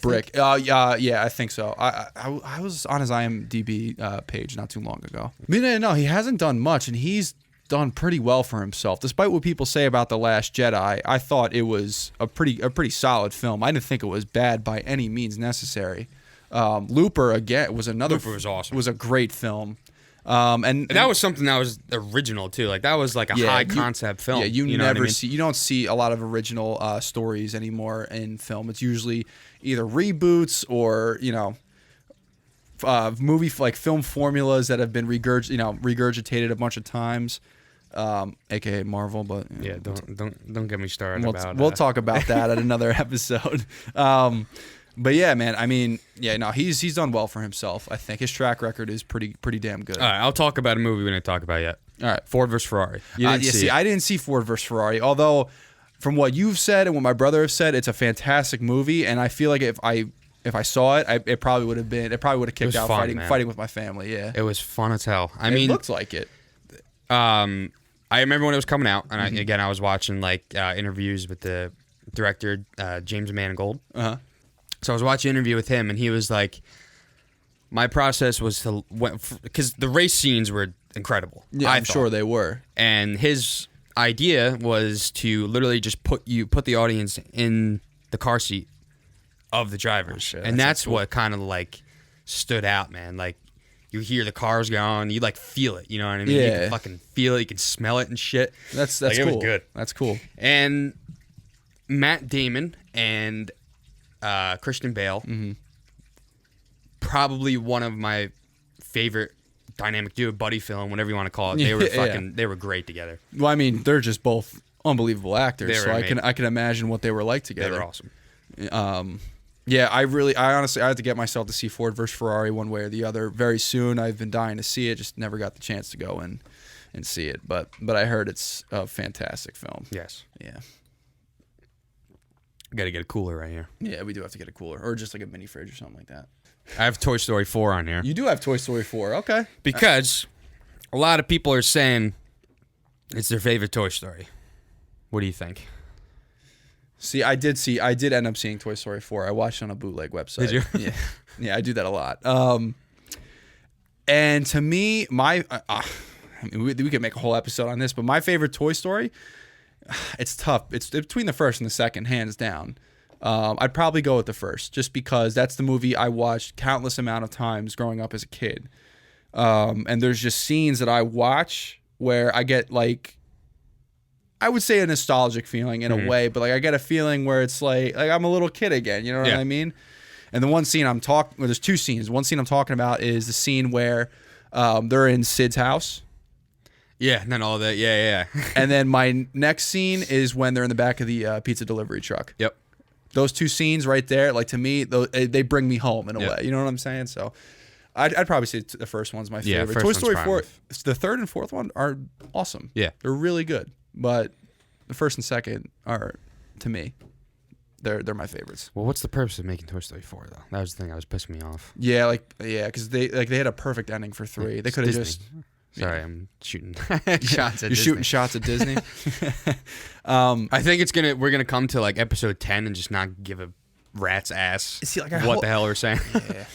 S2: Brick. Yeah, I think so. I was on his IMDb page not too long ago. I mean, no, he hasn't done much, and he's done pretty well for himself. Despite what people say about The Last Jedi, I thought it was a pretty solid film. I didn't think it was bad by any means necessary. Looper again was another.
S1: Looper was awesome.
S2: Was a great film. And
S1: that was something that was original too. Like that was like a high concept film.
S2: Yeah, you don't see a lot of original stories anymore in film. It's usually either reboots or movie like film formulas that have been regurgitated a bunch of times. aka Marvel. But
S1: Yeah, don't get me started about.
S2: We'll talk about that at another episode. But yeah, man. I mean, yeah, no, he's done well for himself. I think his track record is pretty damn good.
S1: All right, I'll talk about a movie we didn't talk about yet.
S2: All right,
S1: Ford vs Ferrari. You didn't see it.
S2: I didn't see Ford vs Ferrari, although from what you've said and what my brother has said, it's a fantastic movie, and I feel like if I saw it, it probably would have kicked out
S1: fun,
S2: fighting with my family. Yeah,
S1: It was fun as hell. I
S2: it
S1: mean,
S2: looked like it.
S1: I remember when it was coming out, and I was watching like interviews with the director James Mangold. So I was watching an interview with him, and he was like, "My process was to because the race scenes were incredible.
S2: Yeah, I'm sure they were.
S1: And his idea was to literally just put the audience in the car seat of the drivers, and that's cool. What kind of like stood out, man. Like you hear the cars go on, you like feel it. You know what I mean?
S2: Yeah.
S1: You can fucking feel it. You can smell it and shit.
S2: That's
S1: like,
S2: cool.
S1: It was good.
S2: That's cool.
S1: And Matt Damon and Christian Bale, probably one of my favorite dynamic duo buddy film, whatever you want to call it. They were they were great together.
S2: Well, I mean, they're just both unbelievable actors, so
S1: amazing.
S2: I can imagine what they were like together.
S1: They were awesome.
S2: Yeah, I honestly had to get myself to see Ford vs Ferrari one way or the other very soon. I've been dying to see it, just never got the chance to go and see it. But I heard it's a fantastic film.
S1: Yes.
S2: Yeah.
S1: Got to get a cooler right here.
S2: Yeah, we do have to get a cooler or just like a mini fridge or something like that.
S1: I have Toy Story 4 on here.
S2: You do have Toy Story 4, okay?
S1: Because a lot of people are saying it's their favorite Toy Story. What do you think?
S2: See, I did end up seeing Toy Story 4. I watched it on a bootleg website.
S1: Did you?
S2: Yeah. Yeah, I do that a lot. And to me, I mean, we could make a whole episode on this, but my favorite Toy Story, it's tough. It's between the first and the second, hands down. I'd probably go with the first, just because that's the movie I watched countless amount of times growing up as a kid. And there's just scenes that I watch where I get like, I would say a nostalgic feeling in a way, but like I get a feeling where it's like I'm a little kid again. You know what I mean? And the one scene there's two scenes. One scene I'm talking about is the scene where they're in Sid's house.
S1: Yeah, and then all that. Yeah.
S2: And then my next scene is when they're in the back of the pizza delivery truck.
S1: Yep.
S2: Those two scenes right there, like to me, they bring me home in a way. You know what I'm saying? So I'd probably say the first one's my favorite.
S1: First
S2: Toy Story
S1: one's
S2: 4, the third and fourth one are awesome.
S1: Yeah.
S2: They're really good. But the first and second are, to me, they're my favorites.
S1: Well, what's the purpose of making Toy Story 4 though? That was the thing that was pissing me off.
S2: Yeah, because they had a perfect ending for 3. They could have just.
S1: Sorry, I'm shooting shots at
S2: You're shooting shots at Disney.
S1: I think we're gonna come to like episode 10 and just not give a rat's ass what the hell we're saying.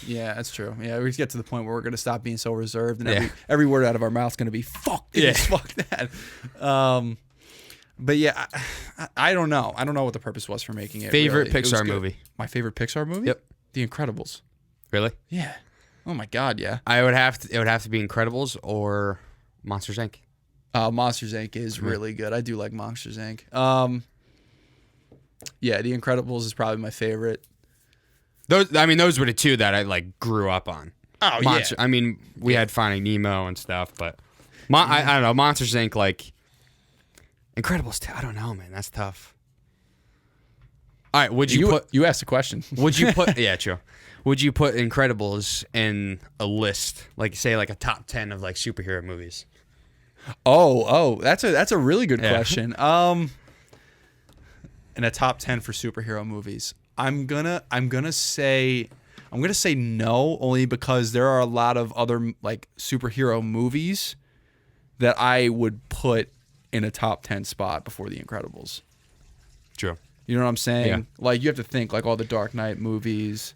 S2: Yeah, that's true. Yeah, we get to the point where we're gonna stop being so reserved, and every word out of our mouth's gonna be fuck this, fuck that. But yeah, I don't know. I don't know what the purpose was for making it.
S1: Favorite
S2: really.
S1: Pixar movie?
S2: My favorite Pixar movie?
S1: Yep.
S2: The Incredibles.
S1: Really?
S2: Yeah. Oh my God, yeah.
S1: It would have to be Incredibles or Monsters Inc.
S2: Monsters Inc. is really good. I do like Monsters Inc. Yeah, The Incredibles is probably my favorite.
S1: Those were the two that I like grew up on.
S2: Oh yeah.
S1: I mean, we had Finding Nemo and stuff, but I don't know. Monsters Inc. like Incredibles too. I don't know, man. That's tough. All right,
S2: you asked the question.
S1: Would you put true. Would you put Incredibles in a list, like say like a top 10 of like superhero movies?
S2: Oh, that's a really good question. In a top 10 for superhero movies, I'm gonna say no, only because there are a lot of other like superhero movies that I would put in a top 10 spot before The Incredibles.
S1: True.
S2: You know what I'm saying?
S1: Yeah.
S2: Like you have to think like all the Dark Knight movies,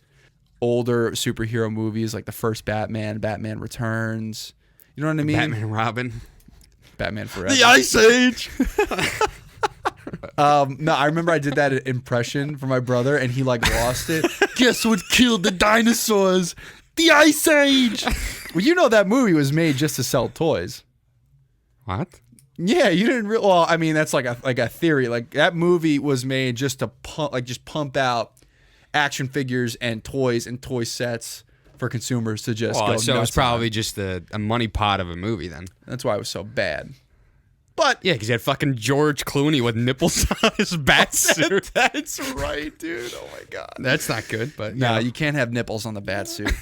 S2: older superhero movies like the first Batman Returns. You know what I mean?
S1: Batman and Robin.
S2: Batman Forever.
S1: The Ice Age.
S2: No, I remember I did that impression for my brother and he like lost it.
S1: Guess what killed the dinosaurs? The Ice Age.
S2: Well, you know that movie was made just to sell toys.
S1: What?
S2: Yeah, you didn't. Well, I mean, that's like a theory. Like that movie was made just to pump out action figures and toys and toy sets for consumers to just go nuts.
S1: So it was probably just a money pot of a movie then.
S2: That's why it was so bad. But
S1: Yeah, because he had fucking George Clooney with nipples on his bat suit.
S2: that's right, dude. Oh my god.
S1: That's not good, but
S2: No, you can't have nipples on the bat suit.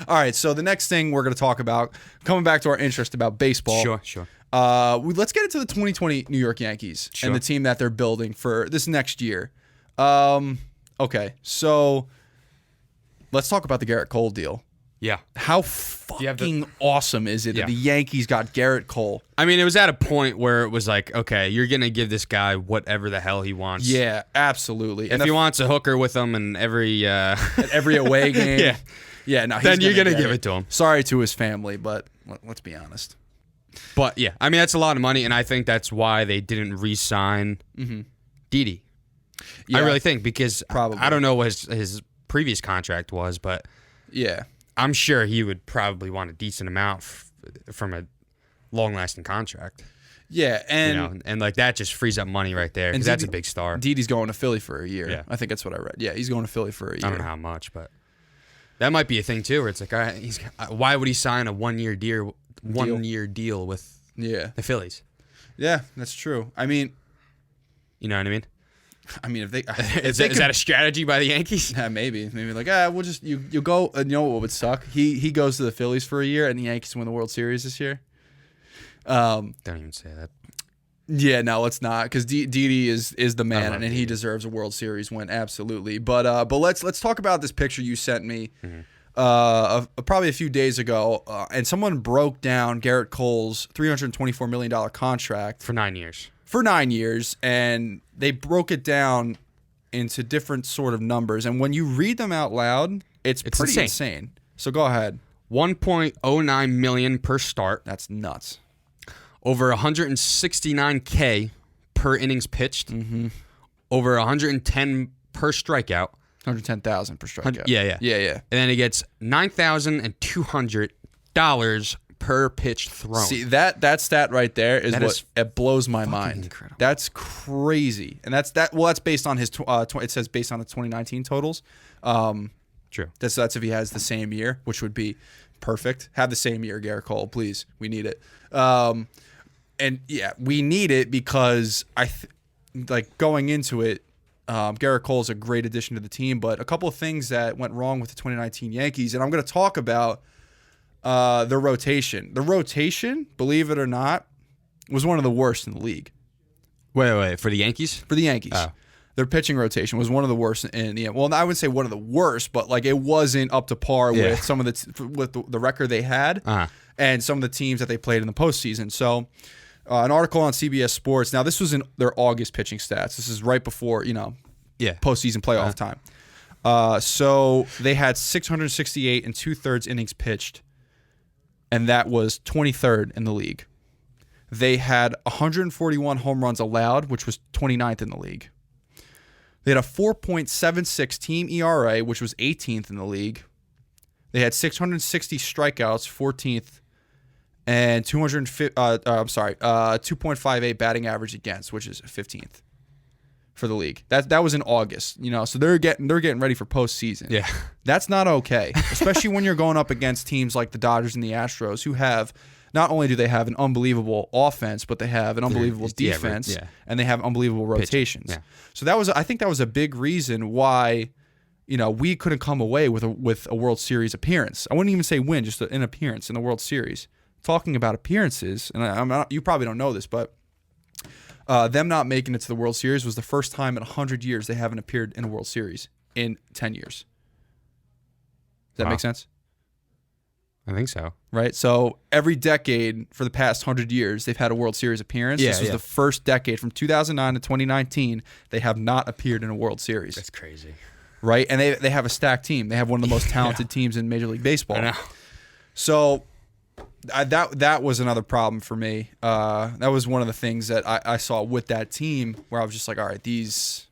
S2: All right, so the next thing we're going to talk about, coming back to our interest about baseball.
S1: Sure.
S2: Let's get into the 2020 New York Yankees and the team that they're building for this next year. Okay, so let's talk about the Garrett Cole deal.
S1: Yeah.
S2: How fucking awesome is it that the Yankees got Garrett Cole?
S1: I mean, it was at a point where it was like, okay, you're going to give this guy whatever the hell he wants.
S2: Yeah, absolutely.
S1: If he wants a hooker with him in every
S2: at every away game. Yeah, no,
S1: then you're going to give it to him.
S2: Sorry to his family, but let's be honest.
S1: But yeah, I mean, that's a lot of money, and I think that's why they didn't re-sign Didi.
S2: Yeah,
S1: I really think, because
S2: probably.
S1: I don't know what his previous contract was, but
S2: yeah,
S1: I'm sure he would probably want a decent amount from a long-lasting contract.
S2: Yeah, and
S1: and like that just frees up money right there, because that's a big star.
S2: Didi's going to Philly for a year.
S1: Yeah.
S2: I think that's what I read. Yeah, he's going to Philly for a year.
S1: I don't know how much, but that might be a thing too, where it's like, all right, why would he sign a one-year deal with the Phillies?
S2: Yeah, that's true. I mean,
S1: you know what I mean?
S2: If they
S1: is that a strategy by the Yankees?
S2: Yeah, maybe like we'll just you go. You know what would suck? He goes to the Phillies for a year and the Yankees win the World Series this year.
S1: Don't even say that.
S2: Yeah, no, it's not, because Didi is the man, and he deserves a World Series win, absolutely. But let's talk about this picture you sent me probably a few days ago, and someone broke down Garrett Cole's $324 million contract
S1: for 9 years.
S2: For 9 years, and they broke it down into different sort of numbers. And when you read them out loud, it's pretty insane. So go ahead.
S1: $1.09 million per start.
S2: That's nuts.
S1: Over $169K per innings pitched. Mm-hmm. Over $110 per strikeout.
S2: $110,000 per strikeout.
S1: Yeah.
S2: And
S1: then he gets $9,200 per pitch thrown.
S2: See, that stat right there is it blows my mind.
S1: Incredible.
S2: That's crazy. And that's based on his it says based on the 2019 totals.
S1: True.
S2: That's if he has the same year, which would be perfect. Have the same year, Garrett Cole, please. We need it. And yeah, we need it because going into it, Garrett Cole is a great addition to the team, but a couple of things that went wrong with the 2019 Yankees, and I'm going to talk about the rotation. The rotation, believe it or not, was one of the worst in the league.
S1: Wait, for the Yankees?
S2: For the Yankees.
S1: Oh.
S2: Their pitching rotation was one of the worst in the well, I wouldn't say one of the worst, but it wasn't up to par with some of the record they had and some of the teams that they played in the postseason. So an article on CBS Sports. Now, this was in their August pitching stats. This is right before, postseason playoff time. So they had 668 and 2/3 innings pitched, and that was 23rd in the league. They had 141 home runs allowed, which was 29th in the league. They had a 4.76 team ERA, which was 18th in the league. They had 660 strikeouts, 14th, and 2.58 batting average against, which is 15th for the league. That was in August, so they're getting ready for postseason.
S1: Yeah,
S2: that's not okay, especially when you're going up against teams like the Dodgers and the Astros, who have. Not only do they have an unbelievable offense, but they have an unbelievable defense, and they have unbelievable rotations. Yeah. So I think that was a big reason why, we couldn't come away with a World Series appearance. I wouldn't even say win, just an appearance in the World Series. Talking about appearances, and you probably don't know this, but them not making it to the World Series was the first time in 100 years they haven't appeared in a World Series in 10 years. Does that make sense?
S1: I think so.
S2: Right? So every decade for the past 100 years, they've had a World Series appearance. This was the first decade from 2009 to 2019. They have not appeared in a World Series.
S1: That's crazy.
S2: Right? And they have a stacked team. They have one of the most talented teams in Major League Baseball.
S1: I know.
S2: So that was another problem for me. That was one of the things that I saw with that team where I was just like, all right, these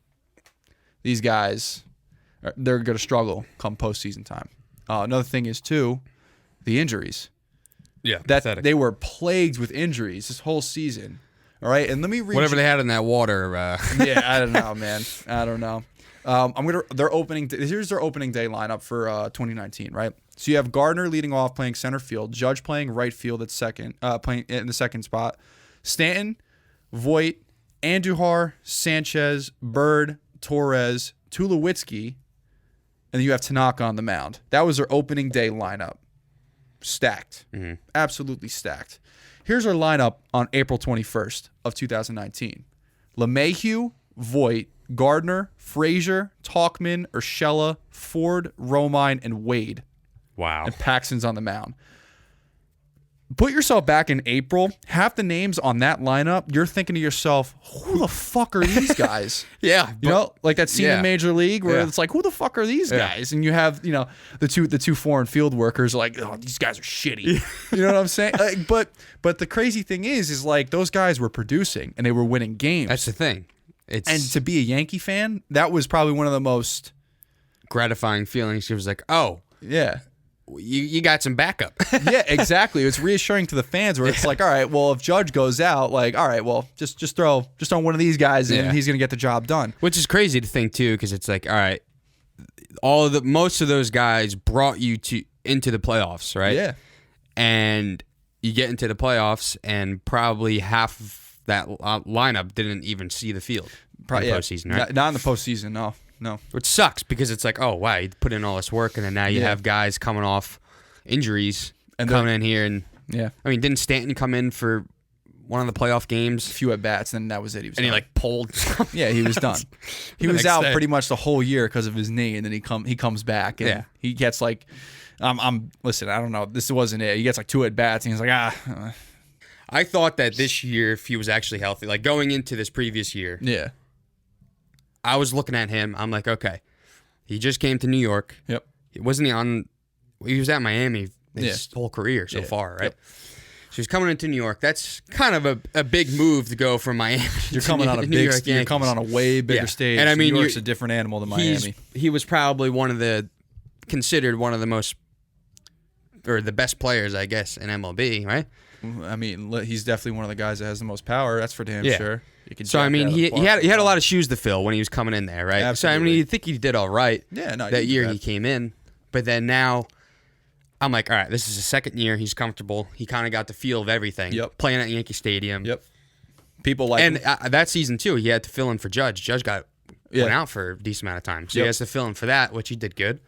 S2: guys, they're going to struggle come postseason time. Another thing is, too, the injuries.
S1: Yeah,
S2: that they were plagued with injuries this whole season. All right, and let me read
S1: whatever they had in that water.
S2: Yeah, I don't know, man. I don't know. Here's their opening day lineup for 2019, right? So you have Gardner leading off, playing center field. Judge playing right field at second, playing in the second spot. Stanton, Voit, Andujar, Sanchez, Bird, Torres, Tulowitzki, and then you have Tanaka on the mound. That was their opening day lineup. Stacked. Mm-hmm. Absolutely stacked. Here's our lineup on April 21st of 2019. LeMahieu, Voit, Gardner, Frazier, Talkman, Urshela, Ford, Romine, and Wade.
S1: Wow.
S2: And Paxton's on the mound. Put yourself back in April. Half the names on that lineup, you're thinking to yourself, who the fuck are these guys?
S1: Yeah.
S2: You know, like that scene in Major League where it's like, who the fuck are these guys? And you have, you know, the two foreign field workers are like, oh, these guys are shitty. You know what I'm saying? But the crazy thing is like those guys were producing and they were winning games.
S1: That's the thing.
S2: And to be a Yankee fan, that was probably one of the most
S1: gratifying feelings. She was like, oh,
S2: yeah.
S1: You got some backup.
S2: Yeah, exactly. It's reassuring to the fans where it's like, all right, well, if Judge goes out, like, all right, well, just throw one of these guys in and he's going to get the job done.
S1: Which is crazy to think too, because it's like, all right, most of those guys brought you into the playoffs, right?
S2: Yeah.
S1: And you get into the playoffs and probably half of that lineup didn't even see the field in the postseason, right?
S2: Not in the postseason, no.
S1: Which sucks because it's like, oh, wow, you put in all this work and then now you have guys coming off injuries and coming in here. And I mean, didn't Stanton come in for one of the playoff games?
S2: A few at bats, and that was it. He
S1: like pulled.
S2: Yeah, he was done. He was out pretty much the whole year because of his knee, and then he comes back and he gets like, listen, I don't know, this wasn't it. He gets like 2 at bats, and he's like,
S1: I thought that this year, if he was actually healthy, like going into this previous year, I was looking at him. I'm like, okay, he just came to New York.
S2: Yep.
S1: He was at Miami his whole career so far, right? Yep. So he's coming into New York. That's kind of a big move to go from Miami.
S2: You're coming on you're coming on a way bigger stage.
S1: And I mean,
S2: New York's a different animal than Miami.
S1: He was probably considered one of the most, or the best players, I guess, in MLB, right?
S2: I mean, he's definitely one of the guys that has the most power. That's for damn sure.
S1: So I mean, he had a lot of shoes to fill when he was coming in there, right?
S2: Absolutely.
S1: So I mean, you think he did all right.
S2: Yeah, no.
S1: That year he came in, but then now, I'm like, all right, this is his second year. He's comfortable. He kind of got the feel of everything.
S2: Yep.
S1: Playing at Yankee Stadium.
S2: Yep. People like
S1: him. That season too, he had to fill in for Judge. Judge went out for a decent amount of time, so he has to fill in for that, which he did good.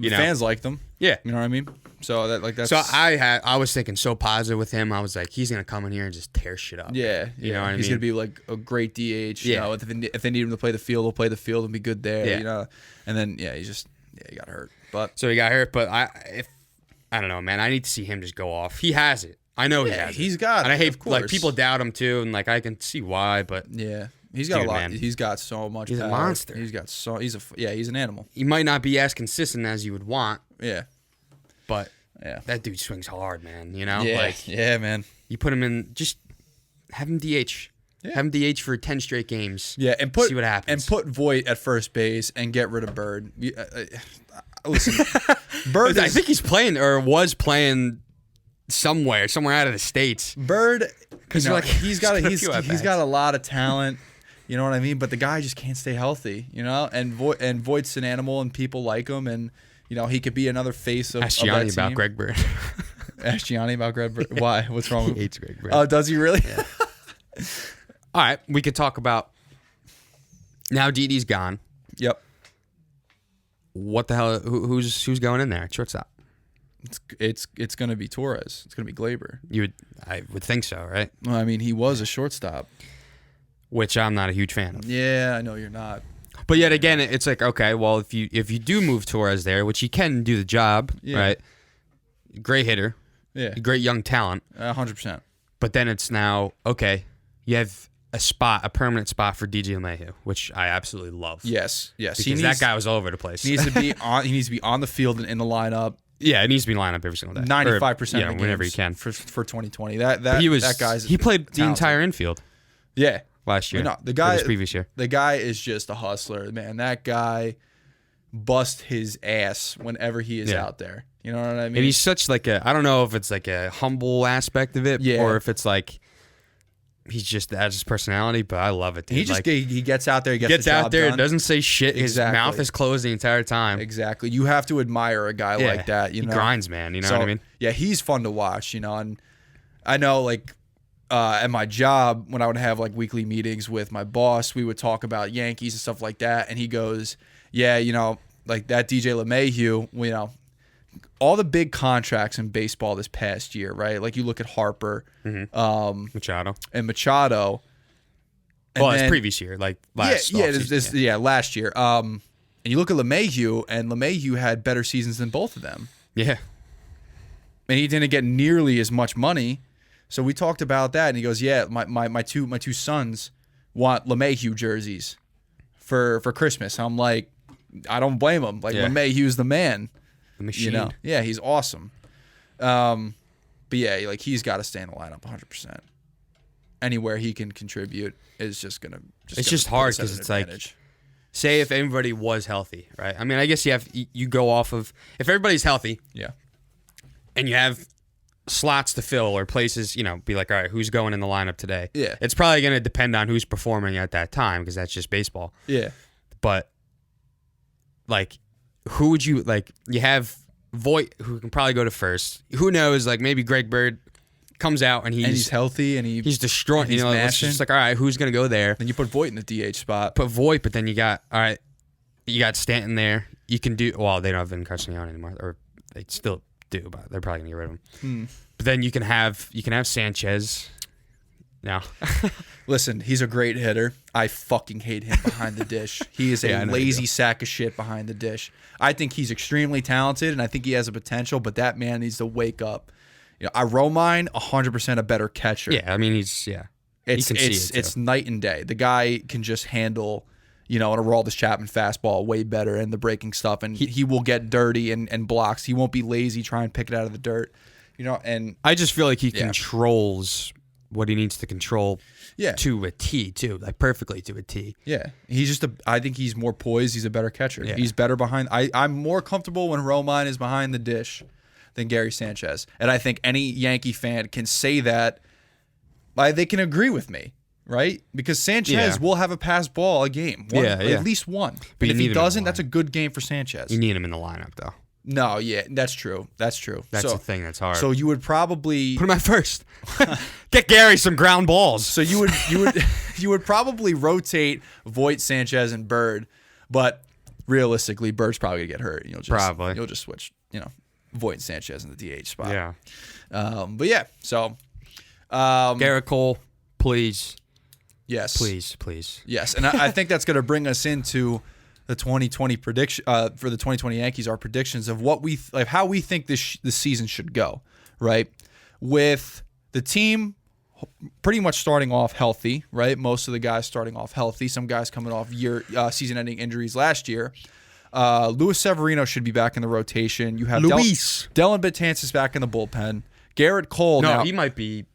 S2: Fans liked him.
S1: Yeah,
S2: you know what I mean. So that's.
S1: So I was thinking so positive with him. I was like, he's gonna come in here and just tear shit up.
S2: Yeah,
S1: you know what I mean.
S2: He's gonna be like a great DH.
S1: Yeah.
S2: You know, if they need him to play the field, he'll play the field and be good there.
S1: Yeah.
S2: You know, and then he got hurt. But
S1: so he got hurt. But I don't know, man. I need to see him just go off. He has it. I know he has it.
S2: He's got it.
S1: And I hate like people doubt him too, and like I can see why. But
S2: yeah. He's got a lot. Man. He's got so much.
S1: He's
S2: power.
S1: a monster.
S2: He's an animal.
S1: He might not be as consistent as you would want.
S2: Yeah.
S1: But that dude swings hard, man. You know,
S2: yeah, man.
S1: You put him in, just have him DH. Yeah. Have him DH for 10 straight games.
S2: Yeah, and see what happens. And put Voit at first base and get rid of Bird. Listen, Bird.
S1: I think he's playing or was playing somewhere out of the States.
S2: Bird, because he's got a lot of talent. You know what I mean? But the guy just can't stay healthy. You know, and Voigt's an animal, and people like him, and he could be another face of
S1: Ask
S2: that
S1: Gianni
S2: team.
S1: about Greg Bird.
S2: Ask Gianni about Greg Bird. Why? What's wrong?
S1: He hates Greg Bird.
S2: Oh, does he really?
S1: Yeah. All right, we could talk about now. Didi's gone.
S2: Yep.
S1: What the hell? Who's going in there at shortstop?
S2: It's going to be Torres. It's going to be Glaber.
S1: I would think so, right?
S2: Well, I mean, he was a shortstop,
S1: which I'm not a huge fan of.
S2: Yeah, I know you're not.
S1: But yet again, it's like, okay, well, if you do move Torres there, which he can do the job, right? Great hitter, great young talent,
S2: 100%.
S1: But then it's now okay. You have a permanent spot for DJ LeMahieu, which I absolutely love.
S2: Yes.
S1: Because that guy was all over the place.
S2: He needs to be on the field and in the lineup.
S1: Yeah, it needs to be lined up every single day.
S2: 95% of the
S1: whenever you can
S2: for 2020.
S1: He played the entire infield.
S2: Yeah.
S1: Last year.
S2: No, the guy
S1: this previous year.
S2: The guy is just a hustler, man. That guy busts his ass whenever he is out there. You know what I mean?
S1: And he's such like I don't know if it's like a humble aspect of it or if it's like that's his personality, but I love it, dude.
S2: He just he gets out there, he gets the
S1: out
S2: job
S1: there,
S2: done.
S1: doesn't say shit. His mouth is closed the entire time.
S2: Exactly. You have to admire a guy like that. You know,
S1: he grinds, man. You know what I mean?
S2: Yeah, he's fun to watch. You know, and I know like at my job when I would have like weekly meetings with my boss, we would talk about Yankees and stuff like that, and he goes, "Yeah, you know, like that DJ LeMahieu, you know." All the big contracts in baseball this past year, right? Like you look at Harper,
S1: Machado.
S2: And Machado.
S1: Well, it's previous year, like last
S2: last year. And you look at LeMahieu, and LeMahieu had better seasons than both of them.
S1: Yeah.
S2: And he didn't get nearly as much money. So we talked about that, and he goes, "Yeah, my two sons want LeMahieu jerseys for Christmas." And I'm like, I don't blame him. Like LeMahieu's the man.
S1: The machine.
S2: You know? Yeah, he's awesome. But yeah, like he's got to stay in the lineup 100%. Anywhere he can contribute is just gonna.
S1: It's just hard because it's like, say if everybody was healthy, right? I mean, I guess you go off of if everybody's healthy, and you have slots to fill or places, you know, be like, all right, who's going in the lineup today?
S2: Yeah,
S1: it's probably gonna depend on who's performing at that time because that's just baseball.
S2: Yeah,
S1: but like. Who would you like? You have Voit, who can probably go to first. Who knows? Like maybe Greg Bird comes out and he's
S2: healthy and he's
S1: destroying. You know, it's just like all right, who's gonna go there?
S2: Then you put Voit in the DH spot.
S1: Put Voit, but then you got all right. You got Stanton there. You can do well. They don't have Encarnacion anymore, or they still do, but they're probably gonna get rid of him. But then you can have Sanchez. No.
S2: Listen, he's a great hitter. I fucking hate him behind the dish. He is a lazy sack of shit behind the dish. I think he's extremely talented, and I think he has a potential, but that man needs to wake up. You know, Romine, 100% a better catcher.
S1: Yeah, I mean,
S2: it's night and day. The guy can just handle, you know, an Aroldis Chapman fastball way better and the breaking stuff, and he will get dirty and blocks. He won't be lazy, try and pick it out of the dirt. You know, and
S1: I just feel like he controls what he needs to control to a T, too. Like, perfectly to a T.
S2: Yeah. I think he's more poised. He's a better catcher. Yeah. He's better behind. I'm more comfortable when Romine is behind the dish than Gary Sanchez. And I think any Yankee fan can say that. They can agree with me, right? Because Sanchez will have a pass ball a game. At least one. But if he doesn't, that's a good game for Sanchez.
S1: You need him in the lineup, though.
S2: No, yeah, that's true. That's
S1: the thing that's hard.
S2: So you would probably
S1: put him at first. Get Gary some ground balls.
S2: So you would probably rotate Voit, Sanchez, and Bird, but realistically, Bird's probably gonna get hurt. You'll just switch, you know, Voit and Sanchez in the DH spot.
S1: Yeah.
S2: But yeah, so
S1: Garrett Cole, please.
S2: Yes.
S1: Please.
S2: Yes, and I think that's gonna bring us into the 2020 prediction for the 2020 Yankees, our predictions of what how we think this season should go, right? With the team pretty much starting off healthy, right? Most of the guys starting off healthy. Some guys coming off season-ending injuries last year. Luis Severino should be back in the rotation. You have Dellin Betances back in the bullpen. Garrett Cole.
S1: No, he might be.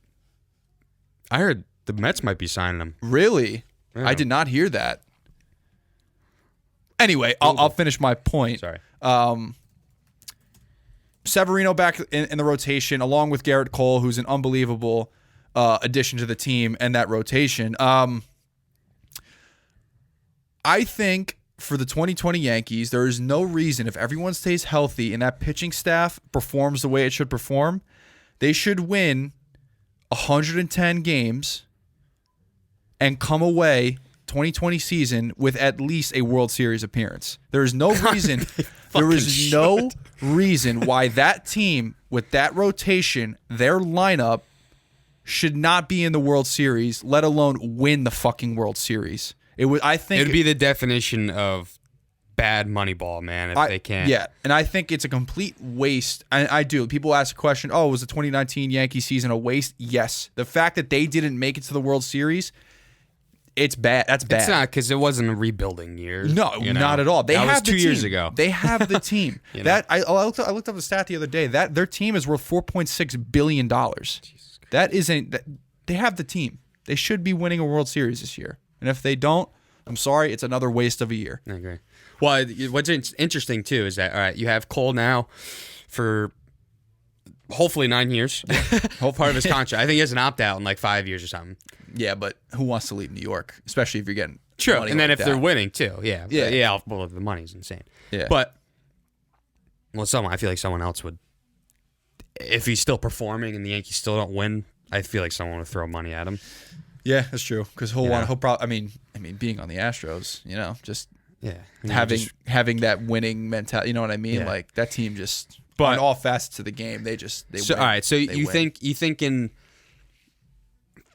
S1: I heard the Mets might be signing him.
S2: Really? Yeah. I did not hear that. Anyway, I'll finish my point.
S1: Sorry.
S2: Severino back in the rotation, along with Garrett Cole, who's an unbelievable addition to the team and that rotation. I think for the 2020 Yankees, there is no reason, if everyone stays healthy and that pitching staff performs the way it should perform, they should win 110 games and come away 2020 season with at least a World Series appearance. There is no reason why that team with that rotation, their lineup, should not be in the World Series, let alone win the fucking World Series. I think
S1: it'd be the definition of bad money ball, man, if they can't.
S2: Yeah, and I think it's a complete waste. I do. People ask the question, oh, was the 2019 Yankee season a waste? Yes. The fact that they didn't make it to the World Series, it's bad. That's bad.
S1: It's not, because it wasn't a rebuilding year.
S2: No, not at all. That
S1: was 2 years ago.
S2: They have the team. I looked up the stat the other day. That their team is worth $4.6 billion. That isn't. They have the team. They should be winning a World Series this year. And if they don't, I'm sorry, it's another waste of a year.
S1: I agree. Well, what's interesting too is that all right, you have Cole now for hopefully 9 years. Whole part of his contract. I think he has an opt out in like 5 years or something.
S2: Yeah, but who wants to leave New York, especially if you're getting
S1: True,
S2: money
S1: and then
S2: like
S1: if
S2: that.
S1: they're winning too,
S2: Yeah.
S1: Well, the money's insane.
S2: Yeah.
S1: But I feel like someone else would, if he's still performing and the Yankees still don't win. I feel like someone would throw money at him.
S2: Yeah, that's true. Because he'll
S1: Yeah.
S2: probably. I mean, being on the Astros, just
S1: Yeah,
S2: having that winning mentality. You know what I mean?
S1: Yeah.
S2: Like that team just.
S1: But-
S2: on all facets of the game, they
S1: So
S2: win.
S1: all right, so
S2: They
S1: you
S2: win.
S1: think in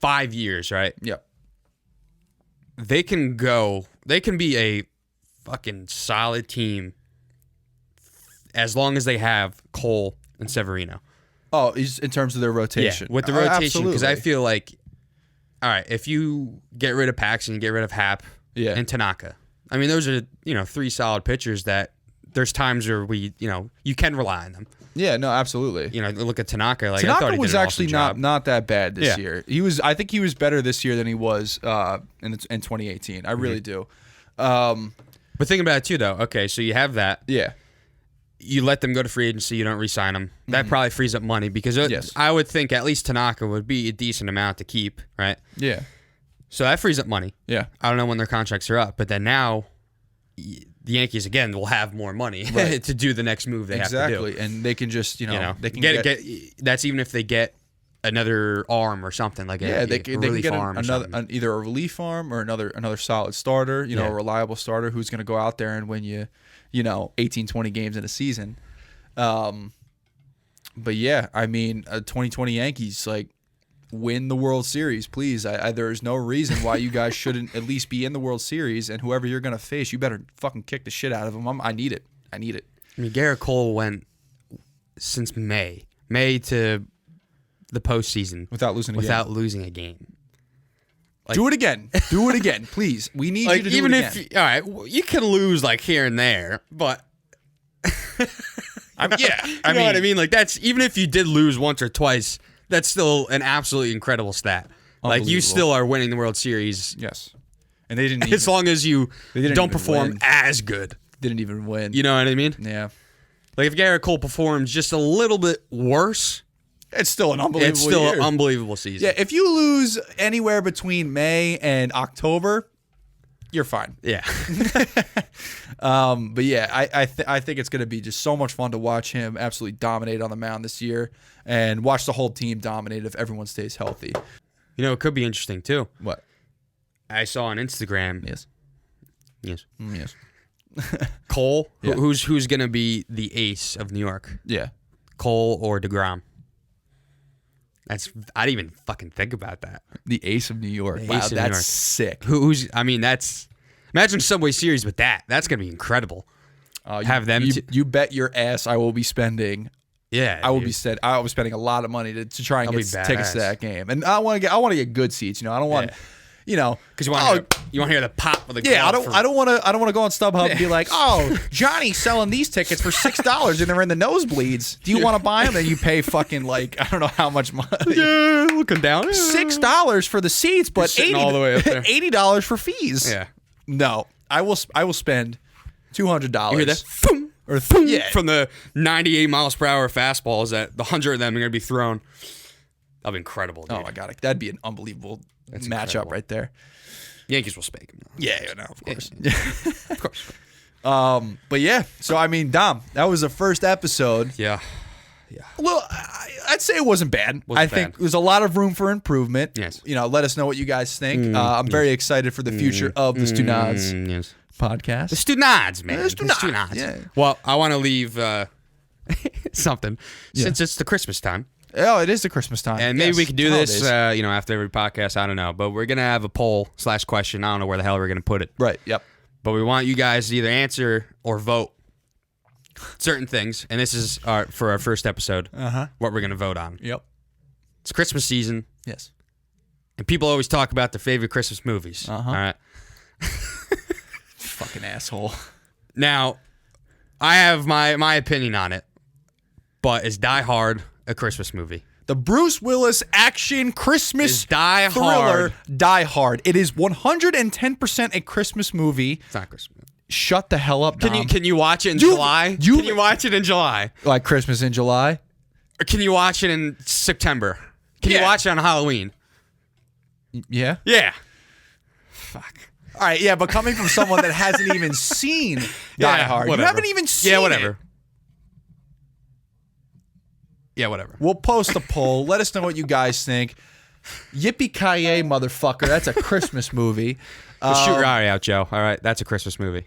S1: 5 years, right?
S2: Yep.
S1: They can be a fucking solid team as long as they have Cole and Severino.
S2: Oh, in terms of their rotation.
S1: Yeah, with the rotation, because I
S2: absolutely.
S1: feel like, all right, if you get rid of Paxton, get rid of Happ,
S2: Yeah.
S1: and Tanaka, I mean, those are 3 solid pitchers that there's times where you can rely on them.
S2: Yeah, no, absolutely.
S1: Look at Tanaka. Like I
S2: Tanaka
S1: thought he
S2: was
S1: did an
S2: actually
S1: awesome job.
S2: not that bad this
S1: Yeah.
S2: year. I think he was better this year than he was in 2018. I really do.
S1: But think about it too, though. Okay, so you have that.
S2: Yeah.
S1: You let them go to free agency. You don't re-sign them. That probably frees up money because
S2: Yes.
S1: I would think at least Tanaka would be a decent amount to keep, right?
S2: Yeah.
S1: So that frees up money.
S2: Yeah.
S1: I don't know when their contracts are up, but then now the Yankees again will have more money
S2: Right.
S1: to do the next move they have to do.
S2: Exactly. And they can just, they can
S1: get that's even if they get another arm or something like
S2: yeah, they can
S1: relief
S2: get
S1: arm or something.
S2: either a relief arm or another solid starter,
S1: Yeah.
S2: a reliable starter who's going to go out there and win you, 18, 20 games in a season. But yeah, I mean, 2020 Yankees, like, win the World Series, please. There's no reason why you guys shouldn't at least be in the World Series, and whoever you're going to face, you better fucking kick the shit out of them. I need it. I
S1: mean, Garrett Cole went since May to the postseason
S2: without losing
S1: a game. Like,
S2: do it again. Do it again, please. We need you to do
S1: even
S2: it again.
S1: if all right, you can lose like here and there, but
S2: I
S1: you know what I mean? Like that's even if you did lose once or twice, that's still an absolutely incredible stat. Like you
S2: Unbelievable.
S1: still are winning the World Series
S2: Yes. And they didn't
S1: as long as you
S2: didn't
S1: don't
S2: even
S1: perform
S2: win.
S1: as good.
S2: didn't even win.
S1: You know what I mean?
S2: Yeah.
S1: Like if Garrett Cole performs just a little bit worse,
S2: It's still an unbelievable
S1: it's still
S2: year.
S1: an unbelievable season.
S2: Yeah, if you lose anywhere between May and October, you're fine.
S1: Yeah.
S2: But yeah, I think it's going to be just so much fun to watch him absolutely dominate on the mound this year and watch the whole team dominate if everyone stays healthy.
S1: It could be interesting too.
S2: What?
S1: I saw on Instagram.
S2: Yes.
S1: Yes. Cole,
S2: Yeah.
S1: who's going to be the ace of New York?
S2: Yeah.
S1: Cole or DeGrom? I didn't even fucking think about that.
S2: The ace of New York.
S1: The
S2: Wow,
S1: ace of New
S2: that's
S1: York.
S2: sick.
S1: That's imagine Subway Series with that. That's going to be incredible. Have them
S2: You bet your ass I will be spending.
S1: Yeah.
S2: I will
S1: dude.
S2: be spending a lot of money to try and
S1: That'll
S2: get
S1: be
S2: tickets to
S1: badass.
S2: that game. And I want to get good seats, I don't want
S1: Because you want to hear the pop of the
S2: Yeah,
S1: glove
S2: I don't want to go on StubHub and be like, oh, Johnny's selling these tickets for $6 and they're in the nosebleeds. Do you want to buy them? And you pay fucking like I don't know how much money.
S1: Yeah, looking down.
S2: $6 for the seats, but
S1: sitting all the way up there.
S2: $80 for fees.
S1: Yeah.
S2: No, I will spend $200.
S1: You hear that? Thum,
S2: Or
S1: yeah. From the 98 miles per hour fastballs that the 100 of them are going to be thrown. That'll be incredible, dude.
S2: Oh my god, that'd be an unbelievable matchup
S1: incredible.
S2: right there.
S1: Yankees will spank him.
S2: Yeah, no, of course.
S1: Of course.
S2: But yeah, so I mean, Dom, that was the first episode.
S1: Yeah.
S2: Well, I'd say it wasn't bad. I think
S1: bad.
S2: there's a lot of room for improvement.
S1: Yes.
S2: Let us know what you guys think. I'm very excited for the future of the Stunods
S1: Yes.
S2: podcast.
S1: The Stunods, man.
S2: The Stunods, yeah.
S1: Well, I want to leave something since it's the Christmas time.
S2: Oh, it is the Christmas time.
S1: And maybe
S2: Yes,
S1: we could do
S2: holidays.
S1: this, after every podcast. I don't know. But we're going to have a poll / question. I don't know where the hell we're going to put it.
S2: Right, yep.
S1: But we want you guys to either answer or vote certain things. And this is for our first episode, what we're going to vote on.
S2: Yep.
S1: It's Christmas season,
S2: Yes.
S1: and people always talk about their favorite Christmas movies. All right.
S2: Fucking asshole.
S1: Now, I have my opinion on it, but is Die Hard a Christmas movie?
S2: The Bruce Willis action Christmas
S1: Is Die
S2: thriller
S1: Hard?
S2: Die Hard. It is 110% a Christmas movie.
S1: It's not a Christmas movie.
S2: Shut the hell up, Dom.
S1: Can you watch it in July?
S2: you-
S1: Can you watch it in July?
S2: Like Christmas in July?
S1: Or can you watch it in September? Can you
S2: Yeah.
S1: watch it on Halloween?
S2: Yeah.
S1: Yeah. Fuck.
S2: All right, yeah, but coming from someone that hasn't even seen Die Hard,
S1: whatever.
S2: you haven't even seen
S1: Yeah, whatever.
S2: it.
S1: Yeah, whatever.
S2: We'll post a poll. Let us know what you guys think. Yippee-ki-yay, motherfucker. That's a Christmas movie.
S1: Shoot your eye out, Joe. All right, that's a Christmas movie.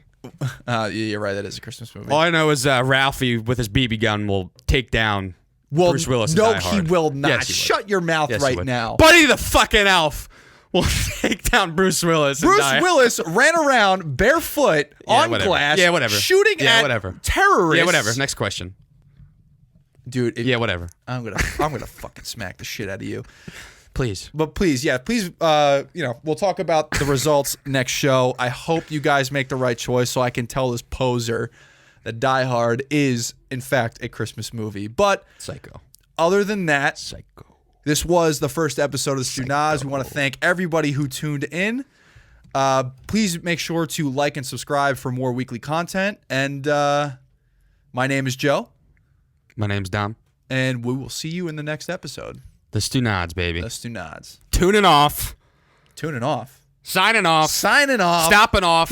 S2: Yeah, you're right. That is a Christmas movie.
S1: All I know is Ralphie with his BB gun will take down Bruce Willis.
S2: No,
S1: in Die Hard.
S2: he will not.
S1: Yes, he would.
S2: Shut your mouth
S1: Yes, he
S2: right
S1: would.
S2: now.
S1: Buddy the fucking Elf will take down Bruce Willis.
S2: Bruce Willis ran around barefoot on
S1: whatever.
S2: glass,
S1: Yeah, whatever.
S2: shooting at terrorists.
S1: Yeah, whatever. Next question.
S2: Dude,
S1: Yeah, whatever.
S2: I'm gonna fucking smack the shit out of you.
S1: Please.
S2: But please, we'll talk about the results next show. I hope you guys make the right choice so I can tell this poser that Die Hard is, in fact, a Christmas movie. But
S1: Psycho.
S2: other than that,
S1: Psycho.
S2: this was the first episode of the Stunods. We want to thank everybody who tuned in. Please make sure to like and subscribe for more weekly content. And my name is Joe.
S1: My name's Dom.
S2: And we will see you in the next episode.
S1: The Stunods, baby.
S2: The Stunods.
S1: Tuning off.
S2: Tuning off.
S1: Signing off.
S2: Signing off.
S1: Stopping off.